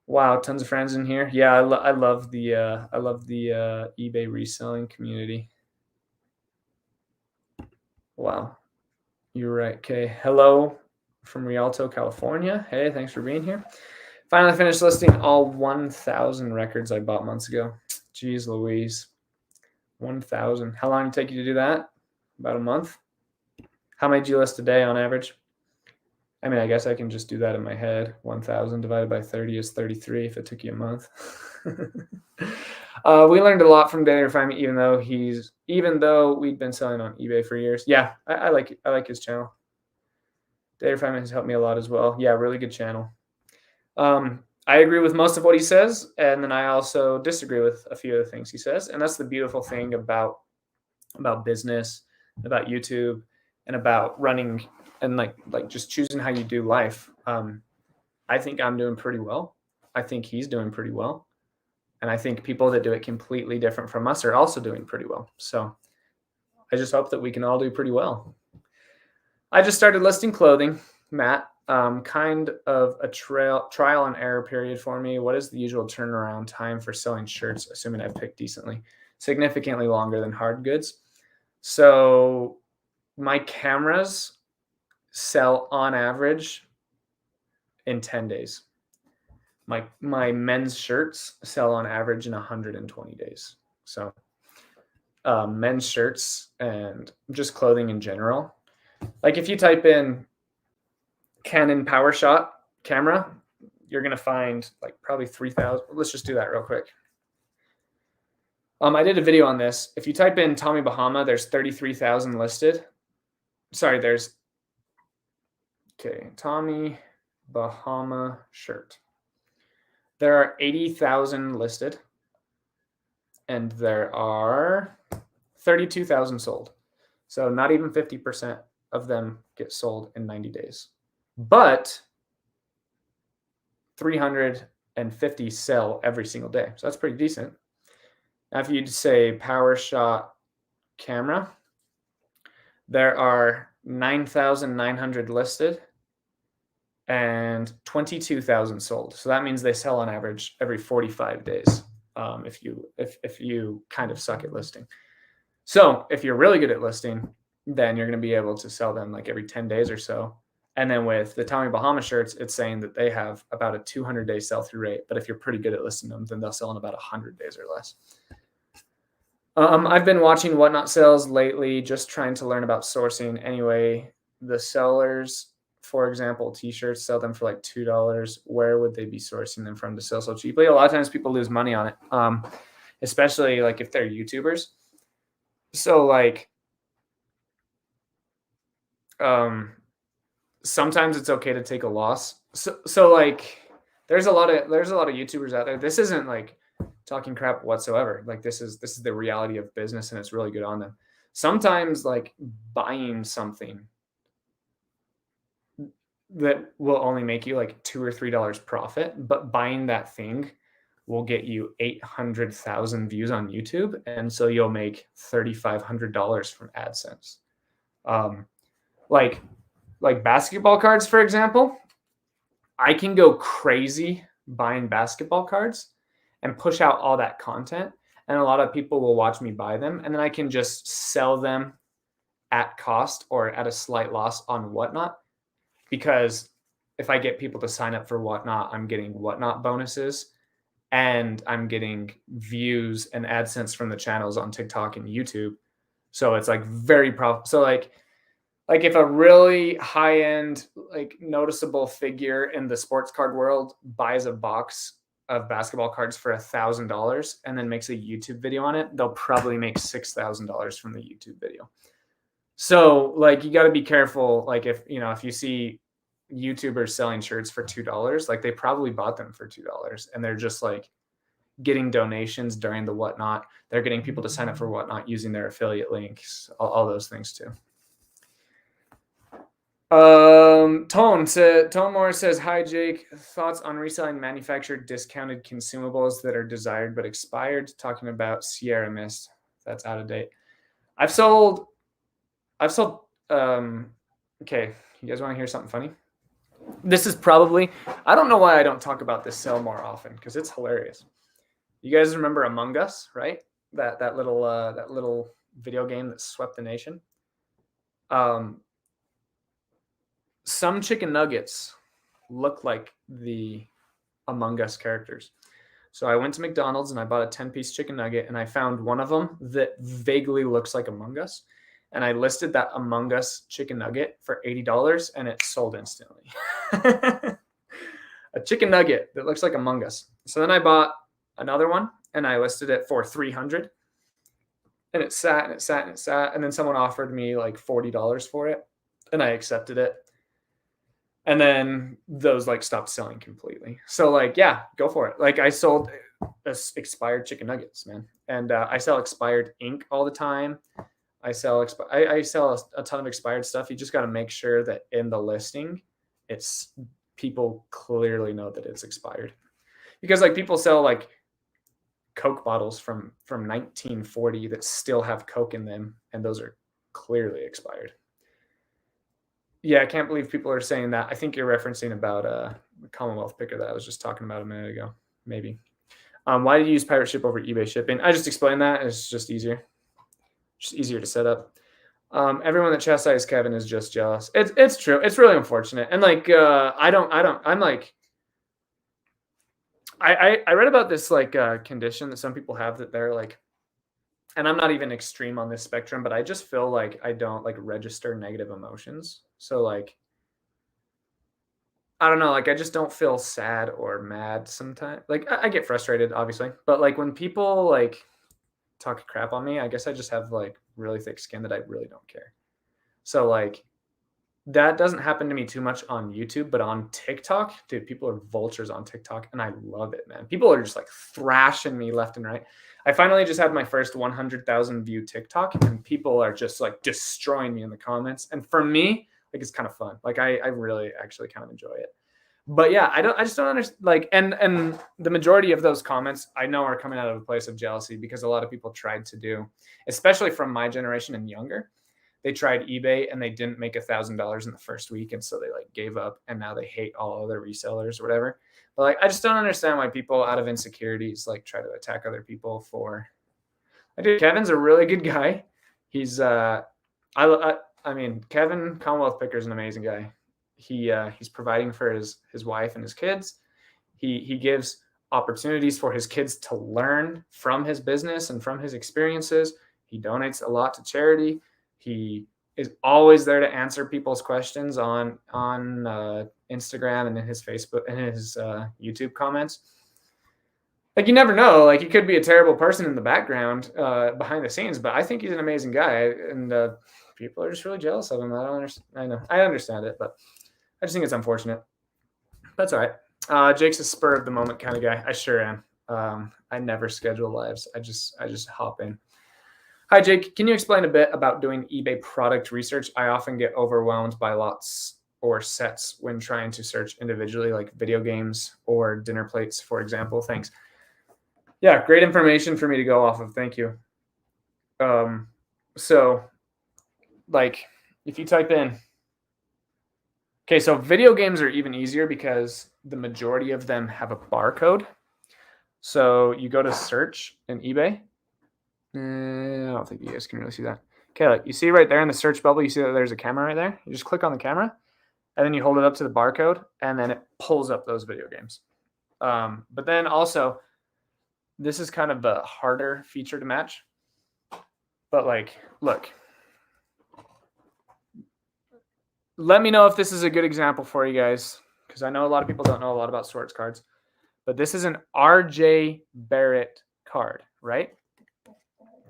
Wow, tons of friends in here. Yeah, I love the eBay reselling community. Wow, you're right. Okay, hello from Rialto, California. Hey, thanks for being here. Finally finished listing all 1,000 records I bought months ago. Jeez Louise. 1,000. How long did it take you to do that? About a month? How many did you list a day on average? I mean, I guess I can just do that in my head. 1,000 divided by 30 is 33 if it took you a month. We learned a lot from Daily Refinement, even though we'd been selling on eBay for years. Yeah, I like his channel. Daily Refinement has helped me a lot as well. Yeah, really good channel. I agree with most of what he says, and then I also disagree with a few of the things he says. And that's the beautiful thing about business, about YouTube, and about running and like just choosing how you do life. I think I'm doing pretty well. I think he's doing pretty well. And I think people that do it completely different from us are also doing pretty well. So I just hope that we can all do pretty well. I just started listing clothing, Matt. Kind of a trial and error period for me. What is the usual turnaround time for selling shirts, assuming I've picked decently? Significantly longer than hard goods. So my cameras sell on average in 10 days. My men's shirts sell on average in 120 days. So men's shirts and just clothing in general. Like if you type in Canon PowerShot camera, you're going to find like probably 3,000. Let's just do that real quick. I did a video on this. If you type in Tommy Bahama, there's 33,000 listed. Sorry, Tommy Bahama shirt. There are 80,000 listed, and there are 32,000 sold. So not even 50% of them get sold in 90 days. But 350 sell every single day. So that's pretty decent. Now, if you'd say PowerShot camera, there are 9,900 listed and 22,000 sold. So that means they sell on average every 45 days if you kind of suck at listing. So if you're really good at listing, then you're going to be able to sell them like every 10 days or so. And then with the Tommy Bahama shirts, it's saying that they have about a 200-day sell-through rate. But if you're pretty good at listing them, then they'll sell in about 100 days or less. I've been watching Whatnot Sales lately, just trying to learn about sourcing. Anyway, the sellers, for example, T-shirts, sell them for like $2. Where would they be sourcing them from to sell so cheaply? A lot of times people lose money on it, especially like if they're YouTubers. So like, sometimes it's okay to take a loss. So like, there's a lot of YouTubers out there. This isn't like talking crap whatsoever. Like this is the reality of business, and it's really good on them. Sometimes like buying something that will only make you like $2 or $3 profit, but buying that thing will get you 800,000 views on YouTube, and so you'll make $3,500 from AdSense. Like basketball cards, for example, I can go crazy buying basketball cards and push out all that content, and a lot of people will watch me buy them, and then I can just sell them at cost or at a slight loss on Whatnot, because if I get people to sign up for Whatnot, I'm getting Whatnot bonuses, and I'm getting views and AdSense from the channels on TikTok and YouTube. So it's like very profitable. So like if a really high end, like noticeable figure in the sports card world buys a box of basketball cards for $1,000 and then makes a YouTube video on it, they'll probably make $6,000 from the YouTube video. So like you got to be careful. Like if you see YouTubers selling shirts for $2, like they probably bought them for $2 and they're just like getting donations during the Whatnot. They're getting people to sign up for Whatnot using their affiliate links, all those things too. Tone Morris says, hi Jake, thoughts on reselling manufactured discounted consumables that are desired but expired? Talking about Sierra Mist, that's out of date. I've sold okay, you guys want to hear something funny? This is probably, I don't know why I don't talk about this sell more often, because it's hilarious. You guys remember Among Us, right? That little video game that swept the nation. Some chicken nuggets look like the Among Us characters. So I went to McDonald's and I bought a 10-piece chicken nugget, and I found one of them that vaguely looks like Among Us. And I listed that Among Us chicken nugget for $80, and it sold instantly. A chicken nugget that looks like Among Us. So then I bought another one, and I listed it for $300. And it sat and it sat and it sat. And then someone offered me like $40 for it, and I accepted it. And then those like stopped selling completely. So like, yeah, go for it. Like I sold expired chicken nuggets, man. And I sell expired ink all the time. I sell a ton of expired stuff. You just got to make sure that in the listing, it's people clearly know that it's expired, because like people sell like Coke bottles from 1940 that still have Coke in them, and those are clearly expired. Yeah, I can't believe people are saying that. I think you're referencing about the Commonwealth picker that I was just talking about a minute ago, maybe. Why do you use pirate ship over eBay shipping? I just explained that. It's just easier. Just easier to set up. Everyone that chastises Kevin is just jealous. It's true. It's really unfortunate. And like, I'm like, I read about this like condition that some people have, that they're like, and I'm not even extreme on this spectrum, but I just feel like I don't like register negative emotions. So like, I don't know, like I just don't feel sad or mad sometimes. Like I get frustrated, obviously, but like when people like talk crap on me, I guess I just have like really thick skin that I really don't care. So like that doesn't happen to me too much on YouTube, but on TikTok, dude, people are vultures on TikTok, and I love it, man. People are just like thrashing me left and right. I finally just had my first 100,000 view TikTok, and people are just like destroying me in the comments. And for me, like it's kind of fun. Like I really actually kind of enjoy it. But yeah, I just don't understand. Like, and the majority of those comments I know are coming out of a place of jealousy, because a lot of people tried to do, especially from my generation and younger, they tried eBay and they didn't make $1,000 in the first week, and so they like gave up, and now they hate all other resellers or whatever. But like, I just don't understand why people out of insecurities like try to attack other people for. I do. Kevin's a really good guy. He's I mean, Kevin Commonwealth Picker is an amazing guy. He's providing for his wife and his kids. He gives opportunities for his kids to learn from his business and from his experiences. He donates a lot to charity. He is always there to answer people's questions on Instagram and in his Facebook and his YouTube comments. Like you never know, like he could be a terrible person in the background behind the scenes, but I think he's an amazing guy, and people are just really jealous of him. I don't understand. I know, I understand it, but I just think it's unfortunate. That's all right. Jake's a spur of the moment kind of guy. I sure am. I never schedule lives. I just hop in. Hi, Jake. Can you explain a bit about doing eBay product research? I often get overwhelmed by lots or sets when trying to search individually, like video games or dinner plates, for example. Thanks. Yeah, great information for me to go off of. Thank you. So, like, if you type in, okay, so video games are even easier because the majority of them have a barcode. So you go to search in eBay, I don't think you guys can really see that. Okay, look, you see right there in the search bubble, you see that there's a camera right there? You just click on the camera, and then you hold it up to the barcode, and then it pulls up those video games. But then also, this is kind of the harder feature to match. But like, look. Let me know if this is a good example for you guys, because I know a lot of people don't know a lot about sports cards. But this is an RJ Barrett card, right?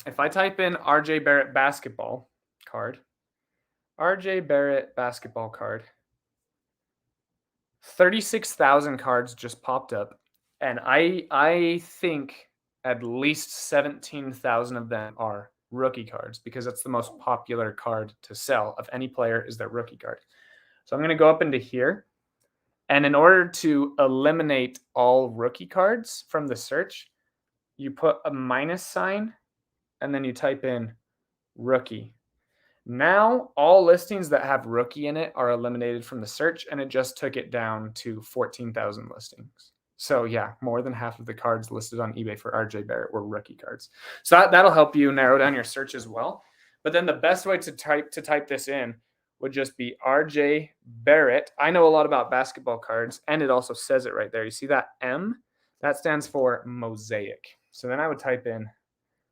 If I type in RJ Barrett basketball card, RJ Barrett basketball card, 36,000 cards just popped up, and I think at least 17,000 of them are rookie cards, because that's the most popular card to sell of any player, is their rookie card. So I'm going to go up into here, and in order to eliminate all rookie cards from the search, you put a minus sign and then you type in rookie. Now all listings that have rookie in it are eliminated from the search, and it just took it down to 14,000 listings. So yeah, more than half of the cards listed on eBay for RJ Barrett were rookie cards. So that'll help you narrow down your search as well. But then the best way to type this in would just be RJ Barrett. I know a lot about basketball cards, and it also says it right there. You see that M? That stands for mosaic. So then I would type in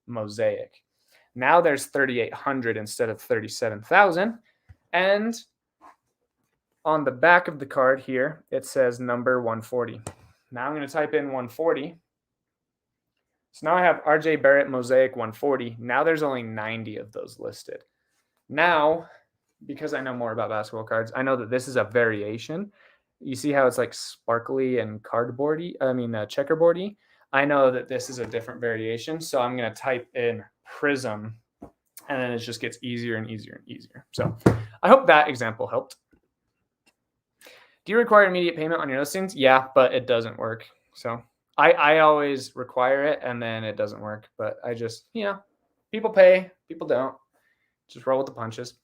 mosaic. Now there's 3,800 instead of 37,000. And on the back of the card here, it says number 140. Now I'm going to type in 140. So now I have RJ Barrett Mosaic 140. Now there's only 90 of those listed. Now, because I know more about basketball cards, I know that this is a variation. You see how it's like sparkly and cardboardy, checkerboardy? I know that this is a different variation, so I'm going to type in Prism, and then it just gets easier and easier and easier. So I hope that example helped. Do you require immediate payment on your listings? Yeah, but it doesn't work. So I always require it, and then it doesn't work. But I just, people pay, people don't. Just roll with the punches.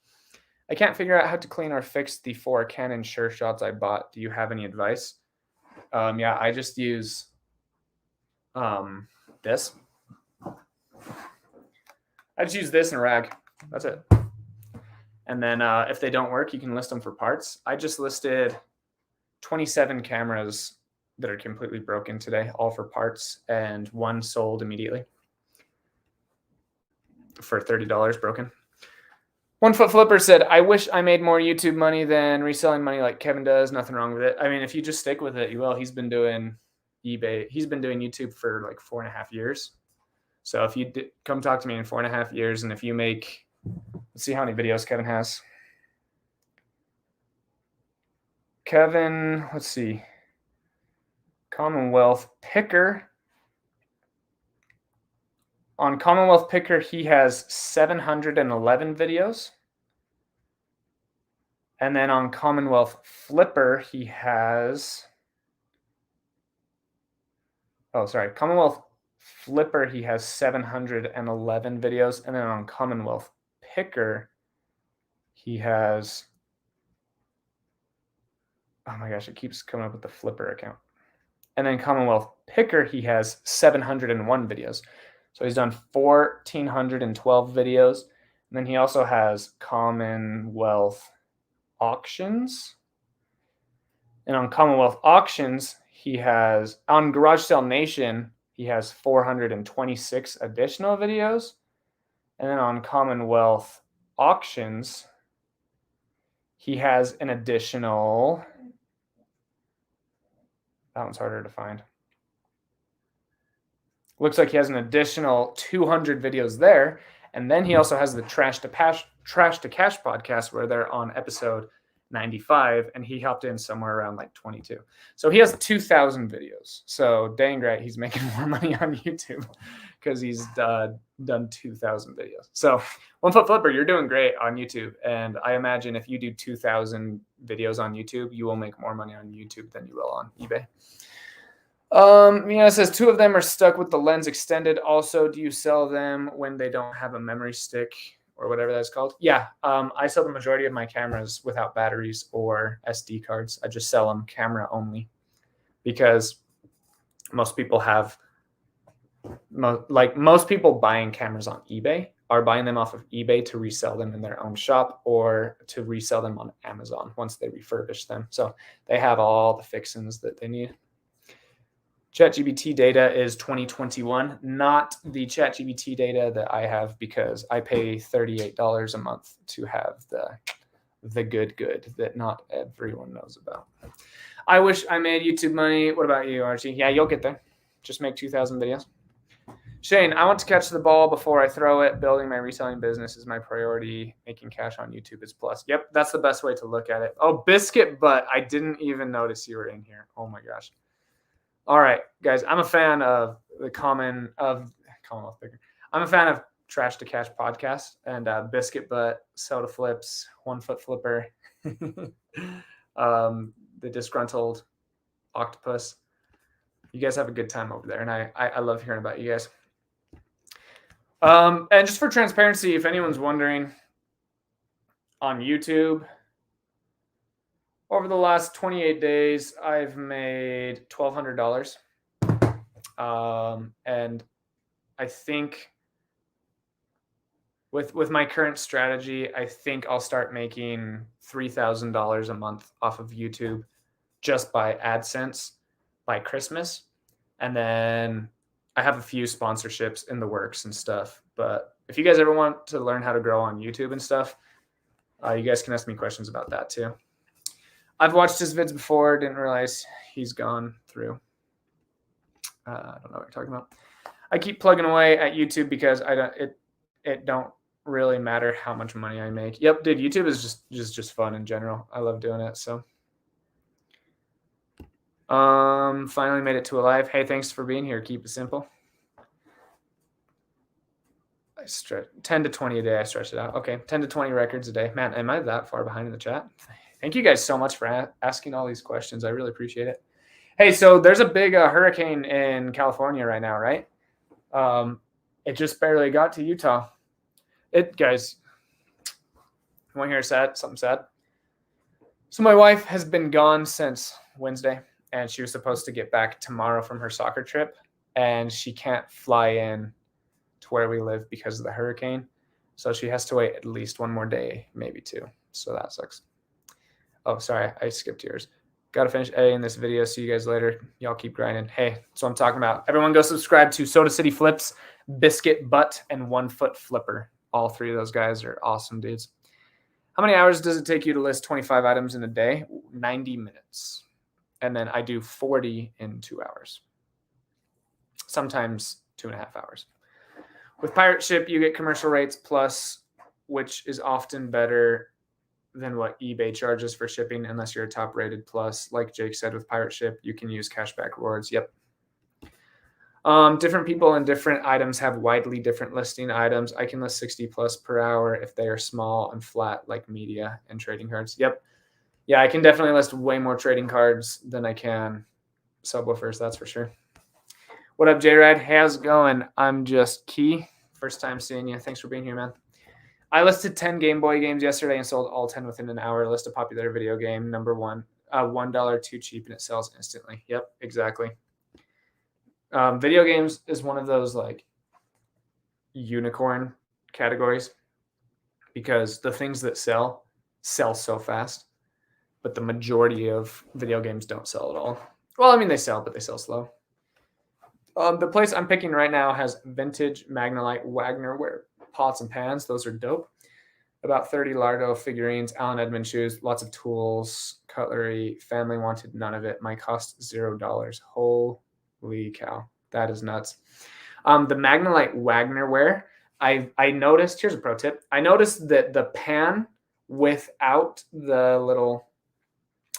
I can't figure out how to clean or fix the 4 Canon Sure Shots I bought. Do you have any advice? Yeah, I just use this. I just use this and a rag. That's it. And then if they don't work, you can list them for parts. I just listed 27 cameras that are completely broken today, all for parts, and one sold immediately for $30 broken. One Foot Flipper said, I wish I made more YouTube money than reselling money like Kevin does. Nothing wrong with it. I mean, if you just stick with it, you will. He's been doing eBay. He's been doing YouTube for like 4.5 years. So if you come talk to me in 4.5 years, and if you make, let's see how many videos Kevin has. Kevin, let's see. Commonwealth Picker. On Commonwealth Picker, he has 711 videos. And then on Commonwealth Flipper, he has... Commonwealth Flipper, he has 711 videos. And then on Commonwealth Picker, he has... Oh my gosh, it keeps coming up with the Flipper account. And then Commonwealth Picker, he has 701 videos. So he's done 1,412 videos. And then he also has Commonwealth Auctions. And on Commonwealth Auctions, he has, on Garage Sale Nation, he has 426 additional videos. And then on Commonwealth Auctions, he has an additional, that one's harder to find. Looks like he has an additional 200 videos there. And then he also has the Trash to Cash podcast, where they're on episode 95, and he hopped in somewhere around like 22. So he has 2,000 videos. So dang right, he's making more money on YouTube because he's done 2,000 videos. So One Foot Flipper, you're doing great on YouTube. And I imagine if you do 2,000 videos on YouTube, you will make more money on YouTube than you will on eBay. It says 2 of them are stuck with the lens extended. Also, do you sell them when they don't have a memory stick or whatever that's called? Yeah, I sell the majority of my cameras without batteries or SD cards. I just sell them camera only, because most people have most people buying cameras on eBay are buying them off of eBay to resell them in their own shop or to resell them on Amazon once they refurbish them. So they have all the fixings that they need. ChatGPT data is 2021, not the ChatGPT data that I have because I pay $38 a month to have the good that not everyone knows about. I wish I made YouTube money. What about you, Archie? Yeah, you'll get there. Just make 2,000 videos. Shane, I want to catch the ball before I throw it. Building my reselling business is my priority. Making cash on YouTube is plus. Yep, that's the best way to look at it. Oh, Biscuit Butt. I didn't even notice you were in here. Oh my gosh. All right, guys. I'm a fan of the Commonwealth Picker. I'm a fan of Trash to Cash podcast and Biscuit Butt, Soda Flips, 1 Foot Flipper, the Disgruntled Octopus. You guys have a good time over there, and I love hearing about you guys. And just for transparency, if anyone's wondering, on YouTube, over the last 28 days, I've made $1,200. And I think with my current strategy, I think I'll start making $3,000 a month off of YouTube just by AdSense by Christmas. And then I have a few sponsorships in the works and stuff. But if you guys ever want to learn how to grow on YouTube and stuff, you guys can ask me questions about that too. I've watched his vids before. Didn't realize he's gone through. I don't know what you're talking about. I keep plugging away at YouTube because it don't really matter how much money I make. Yep, dude, YouTube is just fun in general. I love doing it. So finally made it to a live. Hey, thanks for being here. Keep it simple. I stretch 10 to 20 a day. I stretch it out. Okay, 10 to 20 records a day. Man, am I that far behind in the chat? Thank you guys so much for asking all these questions. I really appreciate it. Hey, so there's a big hurricane in California right now, right? It just barely got to Utah. Guys, you want to hear something sad? So my wife has been gone since Wednesday, and she was supposed to get back tomorrow from her soccer trip, and she can't fly in to where we live because of the hurricane. So she has to wait at least one more day, maybe two. So that sucks. Oh, sorry, I skipped yours. Got to finish editing this video. See you guys later. Y'all keep grinding. Hey, that's what I'm talking about. Everyone go subscribe to Soda City Flips, Biscuit Butt, and 1 Foot Flipper. All three of those guys are awesome dudes. How many hours does it take you to list 25 items in a day? 90 minutes. And then I do 40 in 2 hours. Sometimes 2.5 hours. With Pirate Ship, you get commercial rates plus, which is often better than what eBay charges for shipping unless you're a top rated plus. Like Jake said, with Pirate Ship, you can use cashback rewards. Yep. Different people and different items have widely different listing items. I can list 60 plus per hour if they are small and flat like media and trading cards. Yep. Yeah, I can definitely list way more trading cards than I can subwoofers, that's for sure. What up, J-Rad? How's it going? I'm just Key. First time seeing you. Thanks for being here, man. I listed 10 Game Boy games yesterday and sold all 10 within an hour. List a popular video game, number one, $1 too cheap, and it sells instantly. Yep, exactly. Video games is one of those like unicorn categories because the things that sell so fast, but the majority of video games don't sell at all. Well, I mean, they sell, but they sell slow. The place I'm picking right now has vintage Magnolite Wagnerware pots and pans. Those are dope. About 30 Lardo figurines, Alan Edmond shoes, lots of tools, cutlery, family wanted none of it. My cost $0. Holy cow. That is nuts. The Magnolite Wagnerware, I noticed, here's a pro tip. I noticed that the pan without the little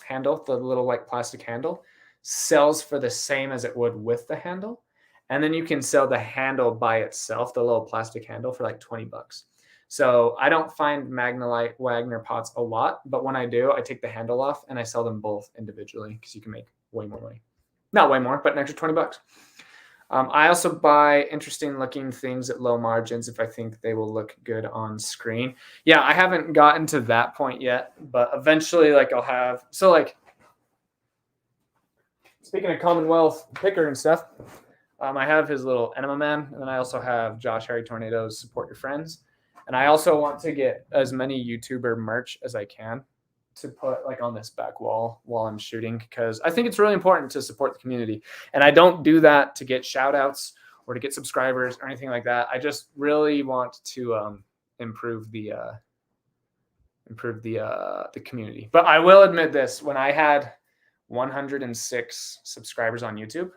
handle, the little like plastic handle, sells for the same as it would with the handle. And then you can sell the handle by itself, the little plastic handle, for like $20. So I don't find Magnolite Wagner pots a lot, but when I do, I take the handle off and I sell them both individually because you can make way more money. Not way more, but an extra $20. I also buy interesting looking things at low margins if I think they will look good on screen. Yeah, I haven't gotten to that point yet, but eventually like I'll have, so like, speaking of Commonwealth Picker and stuff, I have his little Enema Man, and then I also have Josh Harry Tornado's Support Your Friends. And I also want to get as many YouTuber merch as I can to put like on this back wall while I'm shooting, because I think it's really important to support the community. And I don't do that to get shout outs or to get subscribers or anything like that. I just really want to improve the community. But I will admit this, when I had 106 subscribers on YouTube,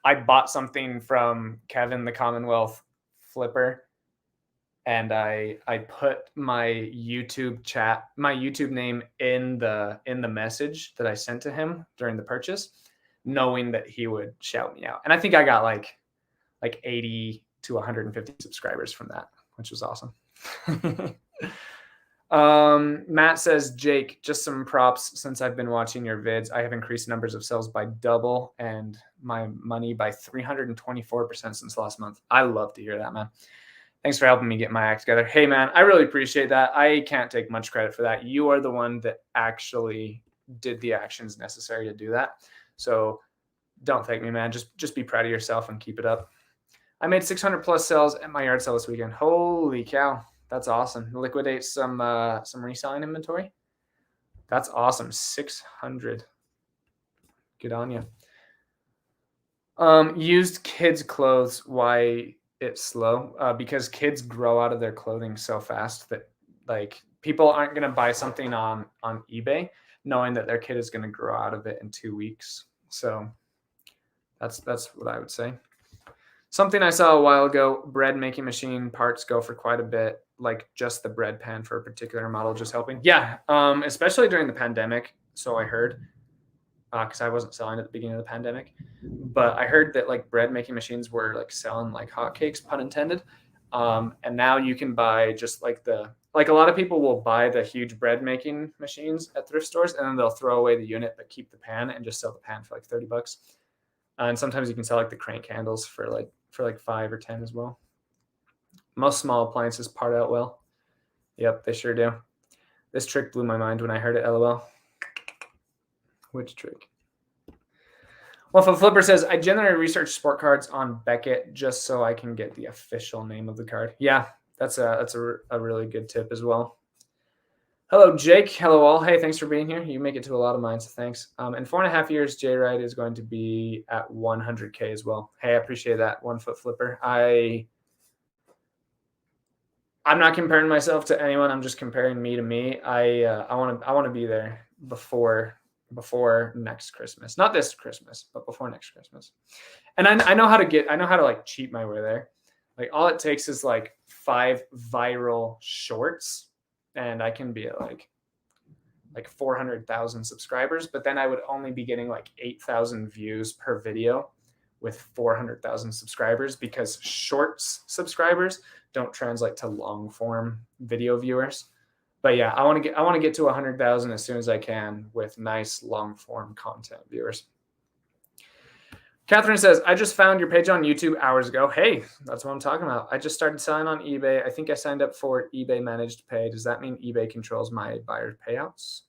I bought something from Kevin the Commonwealth Flipper, and I put my YouTube name in the message that I sent to him during the purchase, knowing that he would shout me out. And I think I got like 80 to 150 subscribers from that, which was awesome. Matt says, Jake, just some props. Since I've been watching your vids, I have increased numbers of sales by double and my money by 324% since last month. I love to hear that, man. Thanks for helping me get my act together. Hey, man, I really appreciate that. I can't take much credit for that. You are the one that actually did the actions necessary to do that. So don't thank me, man. Just be proud of yourself and keep it up. I made 600 plus sales at my yard sale this weekend. Holy cow. That's awesome. Liquidate some reselling inventory. That's awesome. 600. Good on you. Used kids' clothes. Why it's slow? Because kids grow out of their clothing so fast that like people aren't gonna buy something on eBay knowing that their kid is gonna grow out of it in 2 weeks. So that's what I would say. Something I saw a while ago, bread making machine parts go for quite a bit, like just the bread pan for a particular model just helping. Yeah, especially during the pandemic. So I heard, because I wasn't selling at the beginning of the pandemic, but I heard that like bread making machines were like selling like hotcakes, pun intended. And now you can buy just like a lot of people will buy the huge bread making machines at thrift stores, and then they'll throw away the unit but keep the pan and just sell the pan for like $30. And sometimes you can sell like the crank handles for like 5 or 10 as well. Most small appliances part out well. Yep, they sure do. This trick blew my mind when I heard it, LOL. Which trick? Well, if a flipper says, I generally research sport cards on Beckett just so I can get the official name of the card. Yeah, that's a really good tip as well. Hello, Jake. Hello, all. Hey, thanks for being here. You make it to a lot of mine, so thanks. In 4.5 years, J-Ride is going to be at 100K as well. Hey, I appreciate that. 1 foot flipper. I'm not comparing myself to anyone. I'm just comparing me to me. I want to be there before next Christmas. Not this Christmas, but before next Christmas. And I know how to like cheat my way there. Like all it takes is like 5 viral shorts, and I can be at like 400,000 subscribers, but then I would only be getting like 8,000 views per video with 400,000 subscribers, because shorts subscribers don't translate to long form video viewers. But yeah, I want to get to 100,000 as soon as I can with nice long form content viewers. Catherine says, I just found your page on YouTube hours ago. Hey, that's what I'm talking about. I just started selling on eBay. I think I signed up for eBay managed pay. Does that mean eBay controls my buyer's payouts?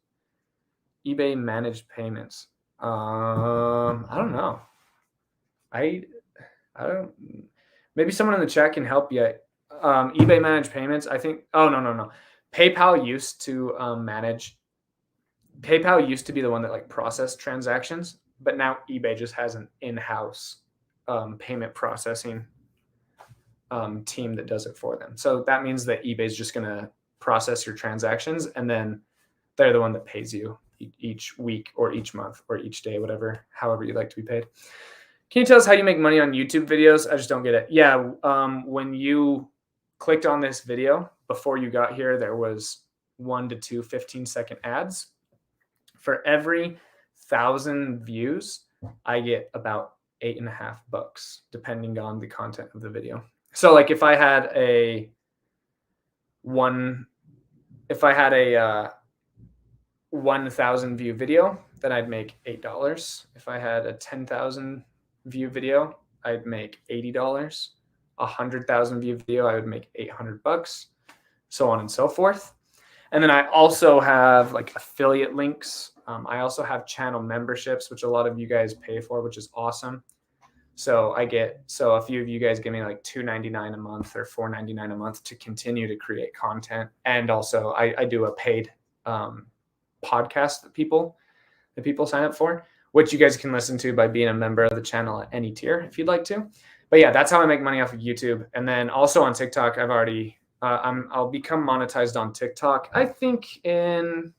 eBay managed payments. I don't know. I don't. Maybe someone in the chat can help you. eBay managed payments. I think. Oh no. PayPal used to manage. PayPal used to be the one that like processed transactions, but now eBay just has an in-house payment processing team that does it for them. So that means that eBay is just going to process your transactions, and then they're the one that pays you each week or each month or each day, however you'd like to be paid. Can you tell us how you make money on YouTube videos? I just don't get it. Yeah, when you clicked on this video, before you got here, there was 1 to 2 15-second ads. For every 1,000 views, I get about $8.50, depending on the content of the video. So like if I had a 1,000 view video, then I'd make $8. If I had a 10,000 view video, I'd make $80. 100,000 view video, I would make $800, so on and so forth. And then I also have like affiliate links. I also have channel memberships, which a lot of you guys pay for, which is awesome. So a few of you guys give me like $2.99 a month or $4.99 a month to continue to create content. And also I do a paid podcast that people sign up for, which you guys can listen to by being a member of the channel at any tier if you'd like to. But yeah, that's how I make money off of YouTube. And then also on TikTok, I'll become monetized on TikTok, I think in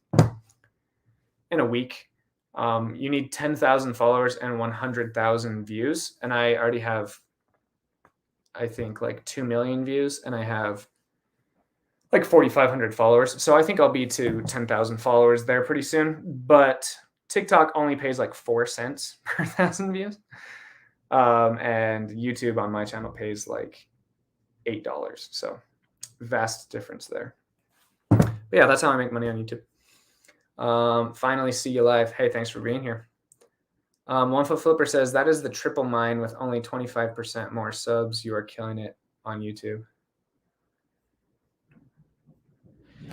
a week. You need 10,000 followers and 100,000 views. And I already have, I think, like 2 million views, and I have like 4,500 followers. So I think I'll be to 10,000 followers there pretty soon. But TikTok only pays like 4 cents per 1,000 views. And YouTube on my channel pays like $8. So vast difference there. But yeah, that's how I make money on YouTube. Finally see you live. Hey, thanks for being here. One Foot Flipper says, that is the triple mine with only 25% more subs. You are killing it on YouTube.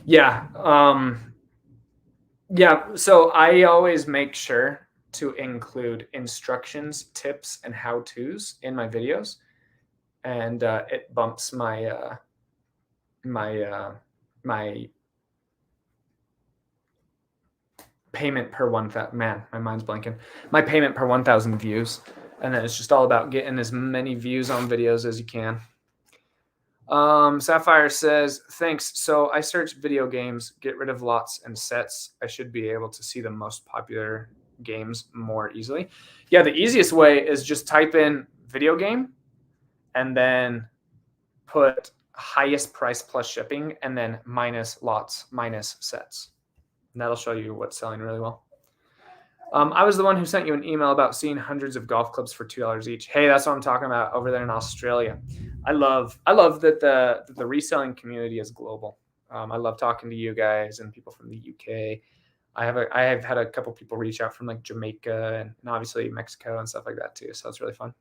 Yeah. Yeah. So I always make sure to include instructions, tips, and how-tos in my videos. And it bumps my payment per 1,000. Man, my mind's blanking. My payment per 1,000 views. And then it's just all about getting as many views on videos as you can. Sapphire says, thanks. So I search video games, get rid of lots and sets. I should be able to see the most popular games more easily. Yeah, the easiest way is just type in video game and then put highest price plus shipping and then minus lots, minus sets. And that'll show you what's selling really well. I was the one who sent you an email about seeing hundreds of golf clubs for $2 each. Hey, that's what I'm talking about over there in Australia. I love that the reselling community is global. I love talking to you guys and people from the UK. I have had a couple people reach out from like Jamaica and obviously Mexico and stuff like that too. So it's really fun.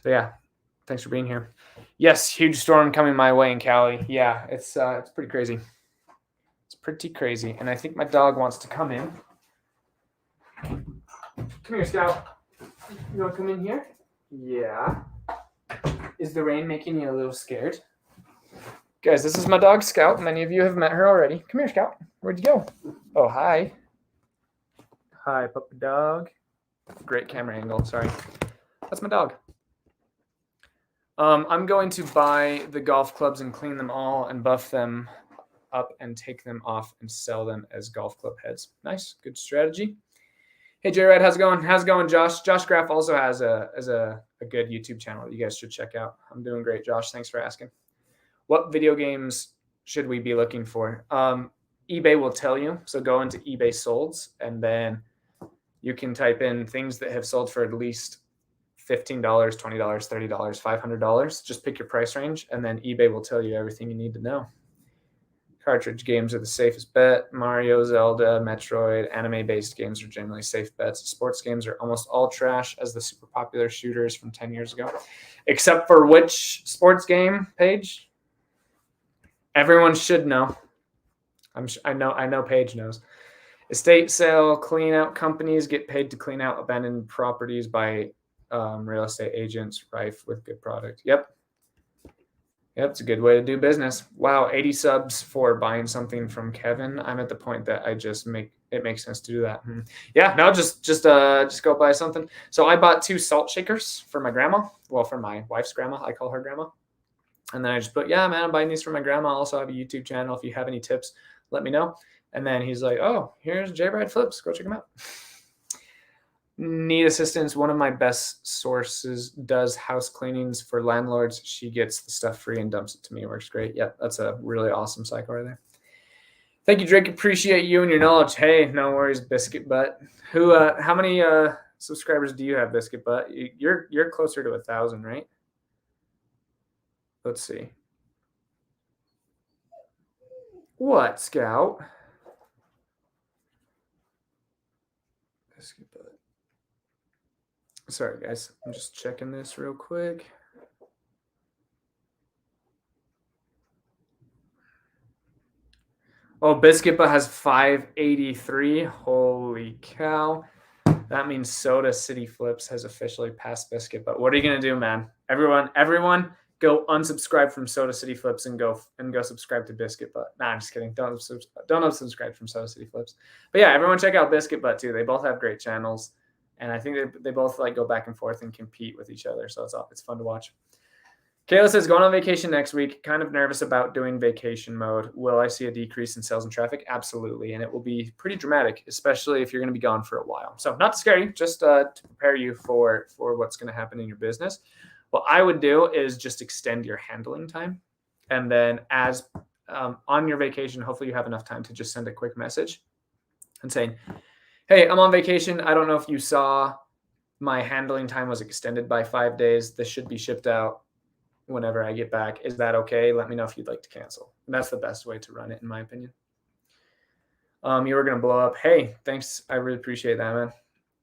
So yeah, thanks for being here. Yes, huge storm coming my way in Cali. Yeah, it's pretty crazy. It's pretty crazy. And I think my dog wants to come in. Come here, Scout. You want to come in here? Yeah. Is the rain making you a little scared? Guys, this is my dog, Scout. Many of you have met her already. Come here, Scout. Where'd you go? Oh, hi. Hi, puppy dog. Great camera angle. Sorry. That's my dog. I'm going to buy the golf clubs and clean them all and buff them up and take them off and sell them as golf club heads. Nice. Good strategy. Hey, J-Rad, how's it going? How's it going, Josh? Josh Graff also has a good YouTube channel that you guys should check out. I'm doing great, Josh. Thanks for asking. What video games should we be looking for? eBay will tell you. So go into eBay solds, and then you can type in things that have sold for at least $15, $20, $30, $500. Just pick your price range, and then eBay will tell you everything you need to know. Cartridge games are the safest bet. Mario, Zelda, Metroid, anime-based games are generally safe bets. Sports games are almost all trash as the super popular shooters from 10 years ago. Except for which sports game, Paige? Everyone should know. I know Paige knows. Estate sale, clean out companies get paid to clean out abandoned properties by real estate agents rife with good product. Yep, it's a good way to do business. Wow, 80 subs for buying something from Kevin. I'm at the point that it makes sense to do that. Yeah, no, just go buy something. So I bought 2 salt shakers for my grandma. Well, for my wife's grandma. I call her grandma. And then I just put, yeah, man, I'm buying these for my grandma. I also have a YouTube channel. If you have any tips, let me know. And then he's like, oh, here's J-Bride Flips. Go check him out. Need assistance. One of my best sources does house cleanings for landlords. She gets the stuff free and dumps it to me. It works great. Yep, that's a really awesome cycle right there. Thank you, Drake. Appreciate you and your knowledge. Hey, no worries, Biscuit Butt. How many subscribers do you have, Biscuit Butt? You're closer to 1,000, right? Let's see. What, Scout? Biscuit Butt. Sorry, guys. I'm just checking this real quick. Oh, Biscuit Butt has 583. Holy cow. That means Soda City Flips has officially passed Biscuit. But what are you gonna do, man? Everyone, go unsubscribe from Soda City Flips and go subscribe to Biscuit Butt. Nah, I'm just kidding. Don't unsubscribe from Soda City Flips. But yeah, everyone check out Biscuit Butt too. They both have great channels, and I think they both like go back and forth and compete with each other. So it's fun to watch. Kayla says, going on vacation next week. Kind of nervous about doing vacation mode. Will I see a decrease in sales and traffic? Absolutely. And it will be pretty dramatic, especially if you're going to be gone for a while. So not to scare you, just to prepare you for what's going to happen in your business. What I would do is just extend your handling time. And then as on your vacation, hopefully you have enough time to just send a quick message and saying, hey, I'm on vacation. I don't know if you saw my handling time was extended by 5 days. This should be shipped out whenever I get back. Is that okay? Let me know if you'd like to cancel. And that's the best way to run it, in my opinion. You were going to blow up. Hey, thanks. I really appreciate that, man.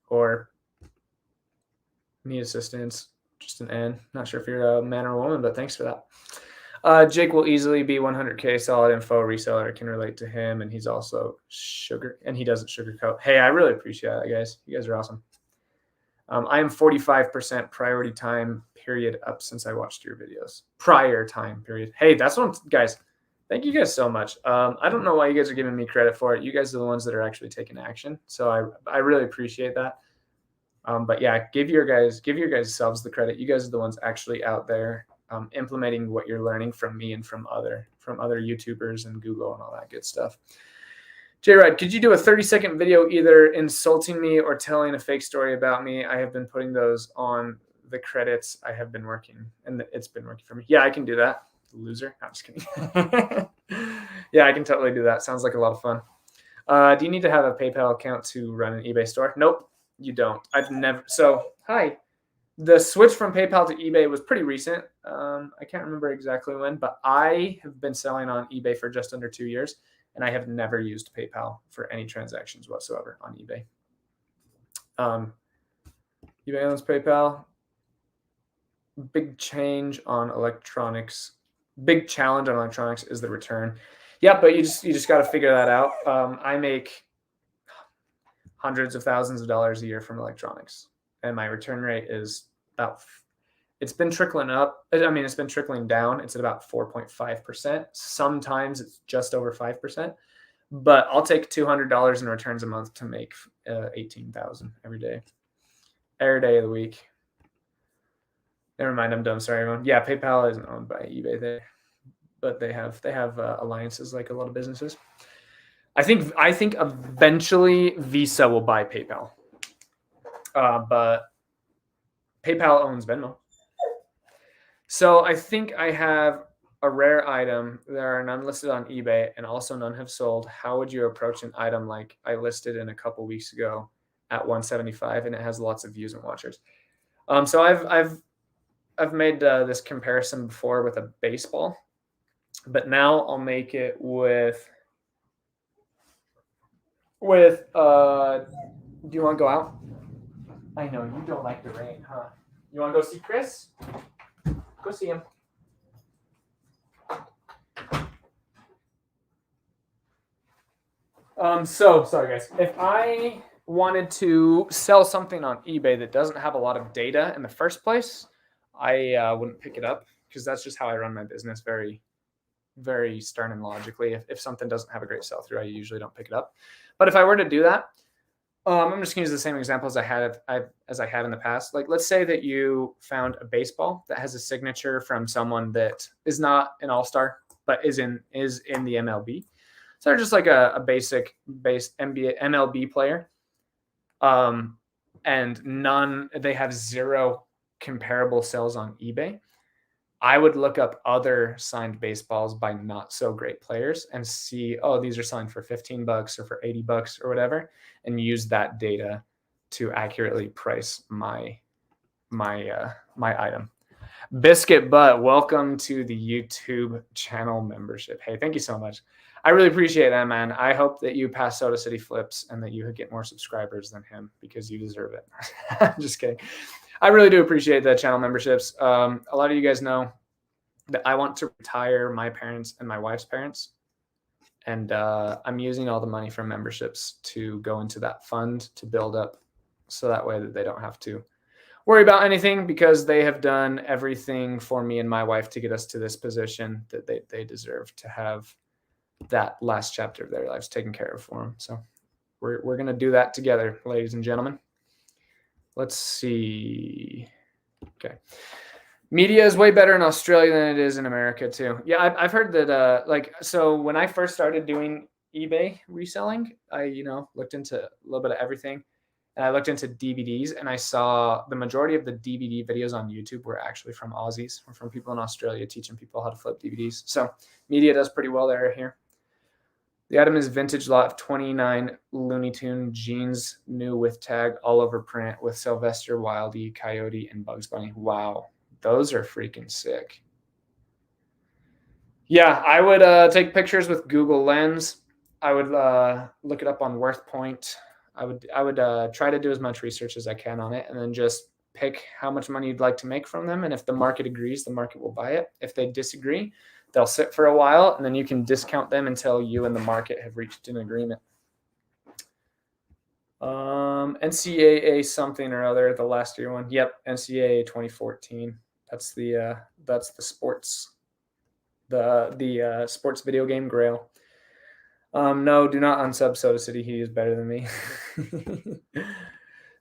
Or need assistance. Just an N. Not sure if you're a man or a woman, but thanks for that. Jake will easily be 100K solid info reseller. I can relate to him, and he's also and he doesn't sugarcoat. Hey, I really appreciate that, guys. You guys are awesome. I am 45% priority time period up since I watched your videos. Prior time period. Hey, that's what guys. Thank you guys so much. I don't know why you guys are giving me credit for it. You guys are the ones that are actually taking action. So I really appreciate that. But yeah, give your guys selves the credit. You guys are the ones actually out there implementing what you're learning from me and from other YouTubers and Google and all that good stuff. J-Rod, could you do a 30-second video either insulting me or telling a fake story about me? I have been putting those on the credits. I have been working, and it's been working for me. Yeah, I can do that. Loser. No, I'm just kidding. Yeah, I can totally do that. Sounds like a lot of fun. Do you need to have a PayPal account to run an eBay store? Nope, you don't. I've never. So, hi. The switch from PayPal to eBay was pretty recent. I can't remember exactly when, but I have been selling on eBay for just under 2 years. And I have never used PayPal for any transactions whatsoever on eBay. eBay owns PayPal. Big challenge on electronics is the return. Yeah, but you just got to figure that out. I make hundreds of thousands of dollars a year from electronics, and my return rate is about. It's been trickling up. I mean, it's been trickling down. It's at about 4.5%. Sometimes it's just over 5%. But I'll take $200 in returns a month to make $18,000 every day of the week. Never mind, I'm dumb. Sorry, everyone. Yeah, PayPal isn't owned by eBay, but they have alliances like a lot of businesses. I think eventually Visa will buy PayPal, but PayPal owns Venmo. So I think I have a rare item. There are none listed on eBay, and also none have sold. How would you approach an item like I listed in a couple weeks ago at 175, and it has lots of views and watchers? So I've made this comparison before with a baseball, but now I'll make it with. Do you want to go out? I know you don't like the rain, huh? You want to go see Chris? Go see him. So sorry guys. If I wanted to sell something on eBay that doesn't have a lot of data in the first place, I wouldn't pick it up because that's just how I run my business, very, very stern and logically. If something doesn't have a great sell through, I usually don't pick it up. But if I were to do that, I'm just gonna use the same example as I had in the past. Like, let's say that you found a baseball that has a signature from someone that is not an all-star, but is in the MLB. So they're just like a base NBA MLB player. And they have zero comparable sales on eBay. I would look up other signed baseballs by not so great players and see, oh, these are signed for $15 or for $80 or whatever, and use that data to accurately price my item. Biscuit Butt, welcome to the YouTube channel membership. Hey, thank you so much. I really appreciate that, man. I hope that you pass Soda City Flips and that you get more subscribers than him because you deserve it. I'm just kidding. I really do appreciate the channel memberships. A lot of you guys know that I want to retire my parents and my wife's parents. And I'm using all the money from memberships to go into that fund to build up so that way that they don't have to worry about anything, because they have done everything for me and my wife to get us to this position that they deserve to have that last chapter of their lives taken care of for them. So we're going to do that together, ladies and gentlemen. Let's see. Okay. Media is way better in Australia than it is in America too. Yeah, I've heard that. So when I first started doing eBay reselling, I looked into a little bit of everything, and I looked into DVDs, and I saw the majority of the DVD videos on YouTube were actually from Aussies, or from people in Australia teaching people how to flip DVDs. So media does pretty well there here. The item is vintage lot of 29 Looney Tune jeans, new with tag, all over print, with Sylvester, Wildy, Coyote, and Bugs Bunny. Wow, those are freaking sick. Yeah, I would take pictures with Google Lens. I would look it up on WorthPoint. I would try to do as much research as I can on it, and then just pick how much money you'd like to make from them. And if the market agrees, the market will buy it. If they disagree, they'll sit for a while, and then you can discount them until you and the market have reached an agreement. NCAA something or other, the last year one. Yep, NCAA 2014. That's the sports, the sports video game grail. No, do not unsub Soda City. He is better than me.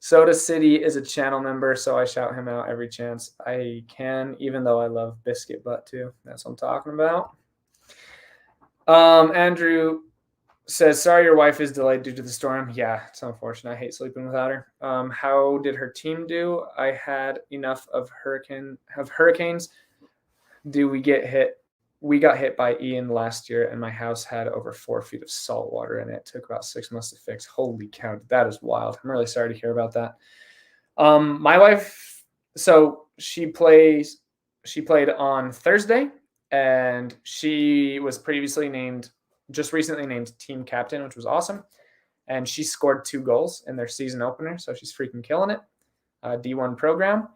Soda City is a channel member, so I shout him out every chance I can, even though I love Biscuit Butt too. That's what I'm talking about. Andrew says, sorry your wife is delayed due to the storm. Yeah, it's unfortunate. I hate sleeping without her. How did her team do? I had enough of hurricanes. Do we get hit? We got hit by Ian last year, and my house had over 4 feet of salt water in it. It took about 6 months to fix. Holy cow, that is wild. I'm really sorry to hear about that. My wife, so she played on Thursday, and she was just recently named team captain, which was awesome. And she scored 2 goals in their season opener, so she's freaking killing it. D1 program.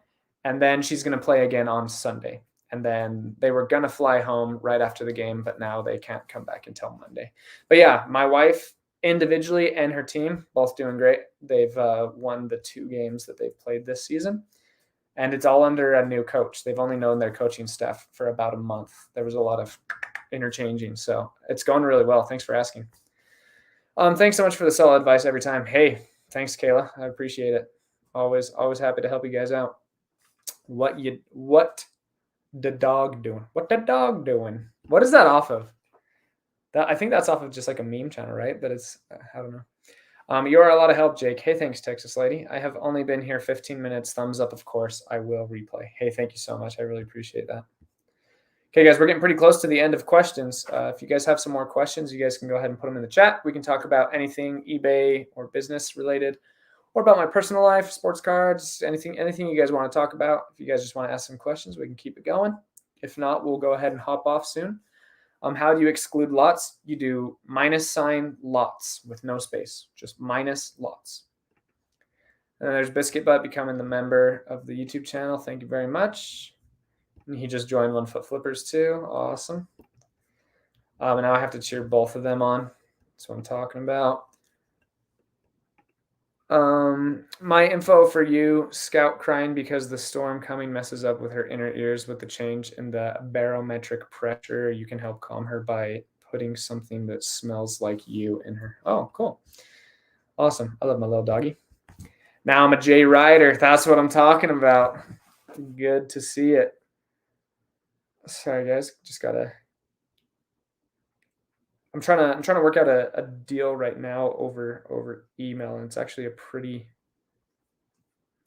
And then she's going to play again on Sunday. And then they were going to fly home right after the game, but now they can't come back until Monday. But yeah, my wife individually and her team both doing great. They've won the 2 games that they've played this season. And it's all under a new coach. They've only known their coaching staff for about a month. There was a lot of interchanging. So it's going really well. Thanks for asking. Thanks so much for the solid advice every time. Hey, thanks, Kayla. I appreciate it. Always happy to help you guys out. What the dog doing? What the dog doing? What is that off of? I think that's off of just like a meme channel, right? But it's, I don't know. You are a lot of help, Jake. Hey, thanks, Texas lady. I have only been here 15 minutes. Thumbs up, of course. I will replay. Hey, thank you so much. I really appreciate that. Okay, guys, we're getting pretty close to the end of questions. If you guys have some more questions, you guys can go ahead and put them in the chat. We can talk about anything eBay or business related, or about my personal life, sports cards, anything you guys want to talk about. If you guys just want to ask some questions, we can keep it going. If not, we'll go ahead and hop off soon. How do you exclude lots? You do -sign lots with no space, just minus lots. And then there's Biscuit Butt becoming the member of the YouTube channel. Thank you very much. And he just joined One Foot Flippers too. Awesome. And now I have to cheer both of them on. That's what I'm talking about. My info for you, Scout crying because the storm coming messes up with her inner ears with the change in the barometric pressure. You can help calm her by putting something that smells like you in her. Oh, cool. Awesome. I love my little doggy. Now I'm a J Rider. That's what I'm talking about. Good to see it. Sorry, guys. Just gotta. I'm trying to work out a deal right now over email, and it's actually a pretty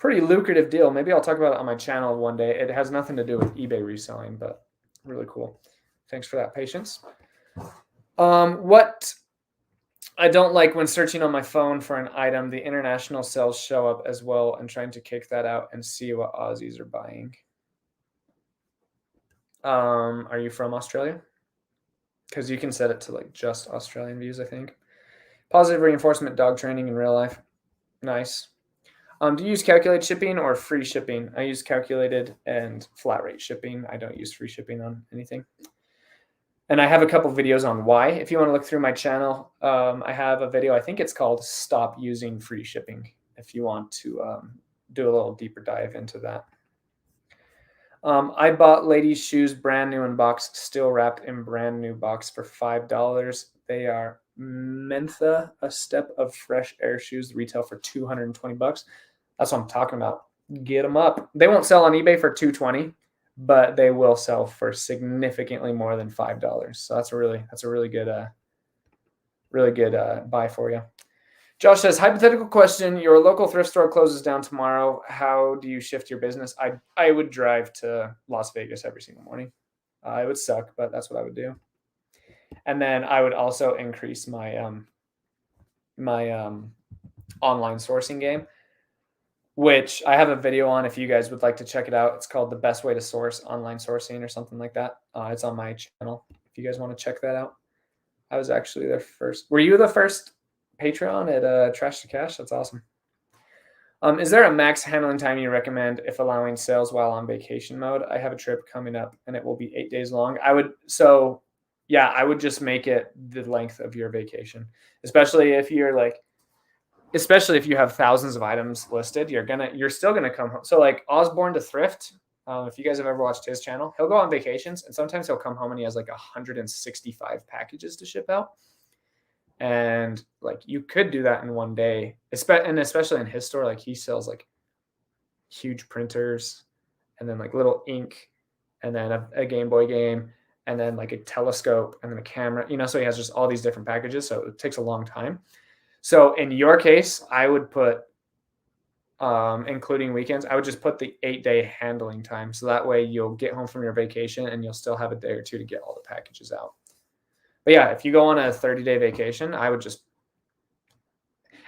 lucrative deal. Maybe I'll talk about it on my channel one day. It has nothing to do with eBay reselling, but really cool. Thanks for that patience. What I don't like when searching on my phone for an item, the international sales show up as well, and trying to kick that out and see what Aussies are buying. Are you from Australia? Because you can set it to like just Australian views, I think. Positive reinforcement dog training in real life. Nice. Do you use calculated shipping or free shipping? I use calculated and flat rate shipping. I don't use free shipping on anything. And I have a couple videos on why. If you want to look through my channel, I have a video, I think it's called Stop Using Free Shipping. if you want to do a little deeper dive into that. I bought ladies' shoes brand new in box, still wrapped in brand new box for $5. They are Mentha, a step of fresh air shoes, retail for $220. That's what I'm talking about. Get them up. They won't sell on eBay for $220, but they will sell for significantly more than $5. So that's a really good buy for you. Josh says, hypothetical question, your local thrift store closes down tomorrow. How do you shift your business? I would drive to Las Vegas every single morning. It would suck, but that's what I would do. And then I would also increase my online sourcing game, which I have a video on if you guys would like to check it out. It's called The Best Way to Source Online Sourcing or something like that. It's on my channel if you guys want to check that out. I was actually their first. Were you the first Patreon at Trash to Cash? That's awesome. Is there a max handling time you recommend if allowing sales while on vacation mode? I have a trip coming up and it will be 8 days long. I would just make it the length of your vacation, especially if you have thousands of items listed. You're still gonna come home. So like Osborne to Thrift, if you guys have ever watched his channel, he'll go on vacations and sometimes he'll come home and he has like 165 packages to ship out. And like you could do that in one day, especially in his store. Like he sells like huge printers and then like little ink and then a Game Boy game and then like a telescope and then a camera, so he has just all these different packages. So it takes a long time. So in your case, I would put, including weekends, I would just put the 8-day handling time. So that way you'll get home from your vacation and you'll still have a day or two to get all the packages out. But yeah, if you go on a 30-day vacation, I would just,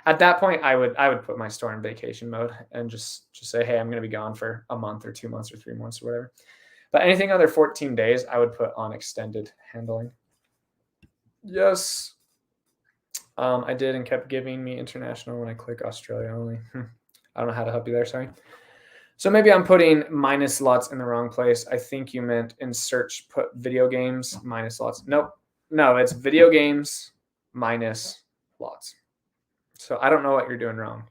at that point, I would put my store in vacation mode and just say, hey, I'm going to be gone for a month or 2 months or 3 months or whatever. But anything under 14 days, I would put on extended handling. Yes. I did and kept giving me international when I click Australia only. I don't know how to help you there, sorry. So maybe I'm putting minus lots in the wrong place. I think you meant in search, put video games minus lots. Nope. No, it's video games minus lots. So I don't know what you're doing wrong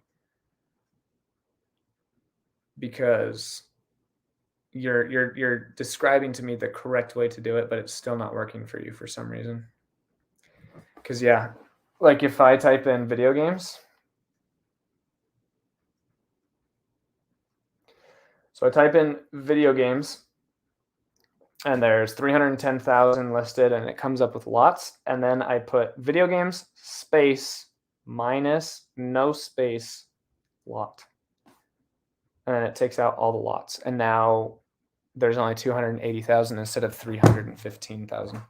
because you're describing to me the correct way to do it, but it's still not working for you for some reason. Because yeah, like if I type in video games, so I type in video games and there's 310,000 listed and it comes up with lots. And then I put video games space minus no space lot. And then it takes out all the lots. And now there's only 280,000 instead of 315,000.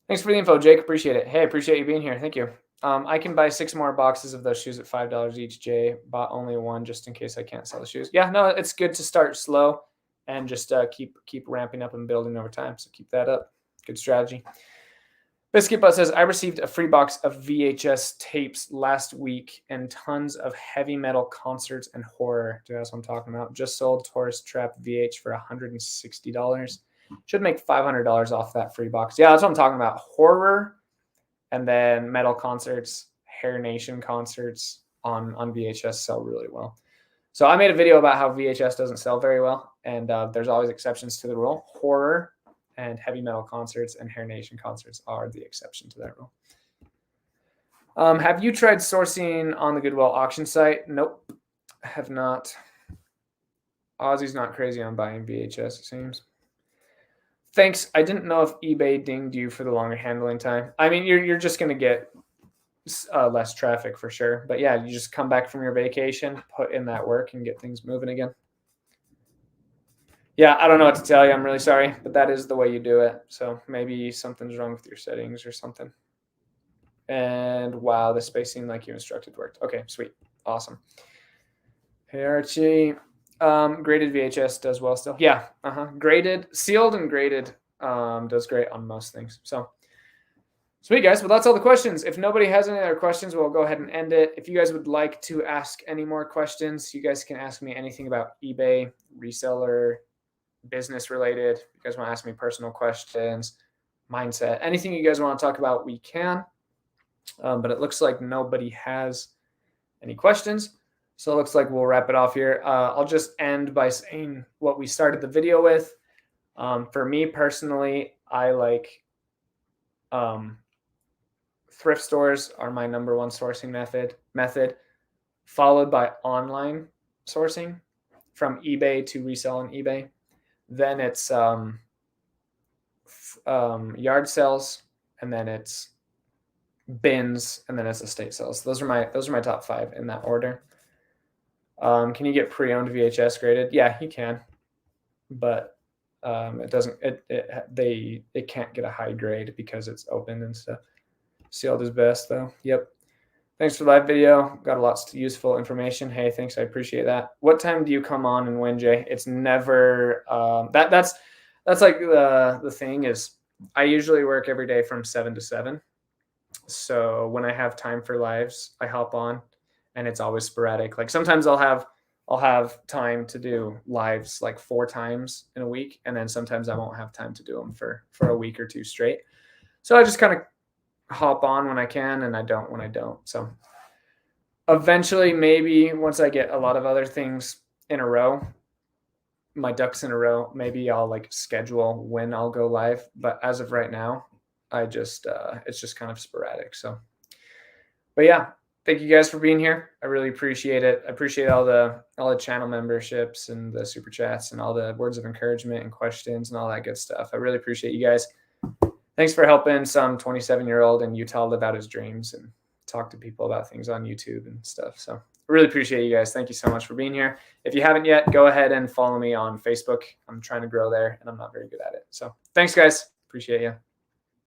Thanks for the info, Jake. Appreciate it. Hey, appreciate you being here. Thank you. I can buy 6 more boxes of those shoes at $5 each. Jay bought only one just in case I can't sell the shoes. Yeah, no, it's good to start slow and just keep ramping up and building over time. So keep that up. Good strategy. Biscuit Butt says, I received a free box of VHS tapes last week and tons of heavy metal concerts and horror. Dude, that's what I'm talking about. Just sold Tourist Trap VH for $160. Should make $500 off that free box. Yeah, that's what I'm talking about. Horror and then metal concerts, Hair Nation concerts on VHS sell really well. So I made a video about how VHS doesn't sell very well, and there's always exceptions to the rule. Horror and heavy metal concerts and Hair Nation concerts are the exception to that rule. Have you tried sourcing on the Goodwill auction site? Nope, I have not. Ozzy's not crazy on buying VHS, it seems. Thanks. I didn't know if eBay dinged you for the longer handling time. I mean, you're just going to get less traffic for sure. But yeah, you just come back from your vacation, put in that work, and get things moving again. Yeah, I don't know what to tell you. I'm really sorry, but that is the way you do it. So maybe something's wrong with your settings or something. And wow, the spacing like you instructed worked. Okay, sweet. Awesome. Hey, Archie. Graded VHS does well still. Yeah, graded, sealed and graded does great on most things. So sweet, guys. Well, that's all the questions. If nobody has any other questions, we'll go ahead and end it. If you guys would like to ask any more questions, you guys can ask me anything about eBay, reseller, business related. If you guys want to ask me personal questions, mindset, anything you guys want to talk about, we can. But it looks like nobody has any questions. So it looks like we'll wrap it off here. I'll just end by saying what we started the video with. For me personally, I like thrift stores are my number one sourcing method, followed by online sourcing from eBay to resell on eBay. Then it's yard sales, and then it's bins, and then it's estate sales. Those are my top 5 in that order. Can you get pre-owned VHS graded? Yeah, you can, but it can't get a high grade because it's open and stuff. Sealed is best though. Yep. Thanks for the live video. Got a lot of useful information. Hey, thanks. I appreciate that. What time do you come on and when, Jay? It's never that's like the thing is I usually work every day from 7 to 7. So when I have time for lives, I hop on, and it's always sporadic. Like sometimes I'll have time to do lives like 4 times in a week, and then sometimes I won't have time to do them for a week or 2 straight. So I just kind of hop on when I can, and I don't when I don't. So eventually, maybe once I get a lot of other things in a row, my ducks in a row, maybe I'll like schedule when I'll go live. But as of right now, I just it's just kind of sporadic. So, but yeah, thank you guys for being here. I really appreciate it. I appreciate all the channel memberships and the super chats and all the words of encouragement and questions and all that good stuff. I really appreciate you guys. Thanks for helping some 27-year-old in Utah live out his dreams and talk to people about things on YouTube and stuff. So I really appreciate you guys. Thank you so much for being here. If you haven't yet, go ahead and follow me on Facebook. I'm trying to grow there, and I'm not very good at it. So thanks, guys. Appreciate you.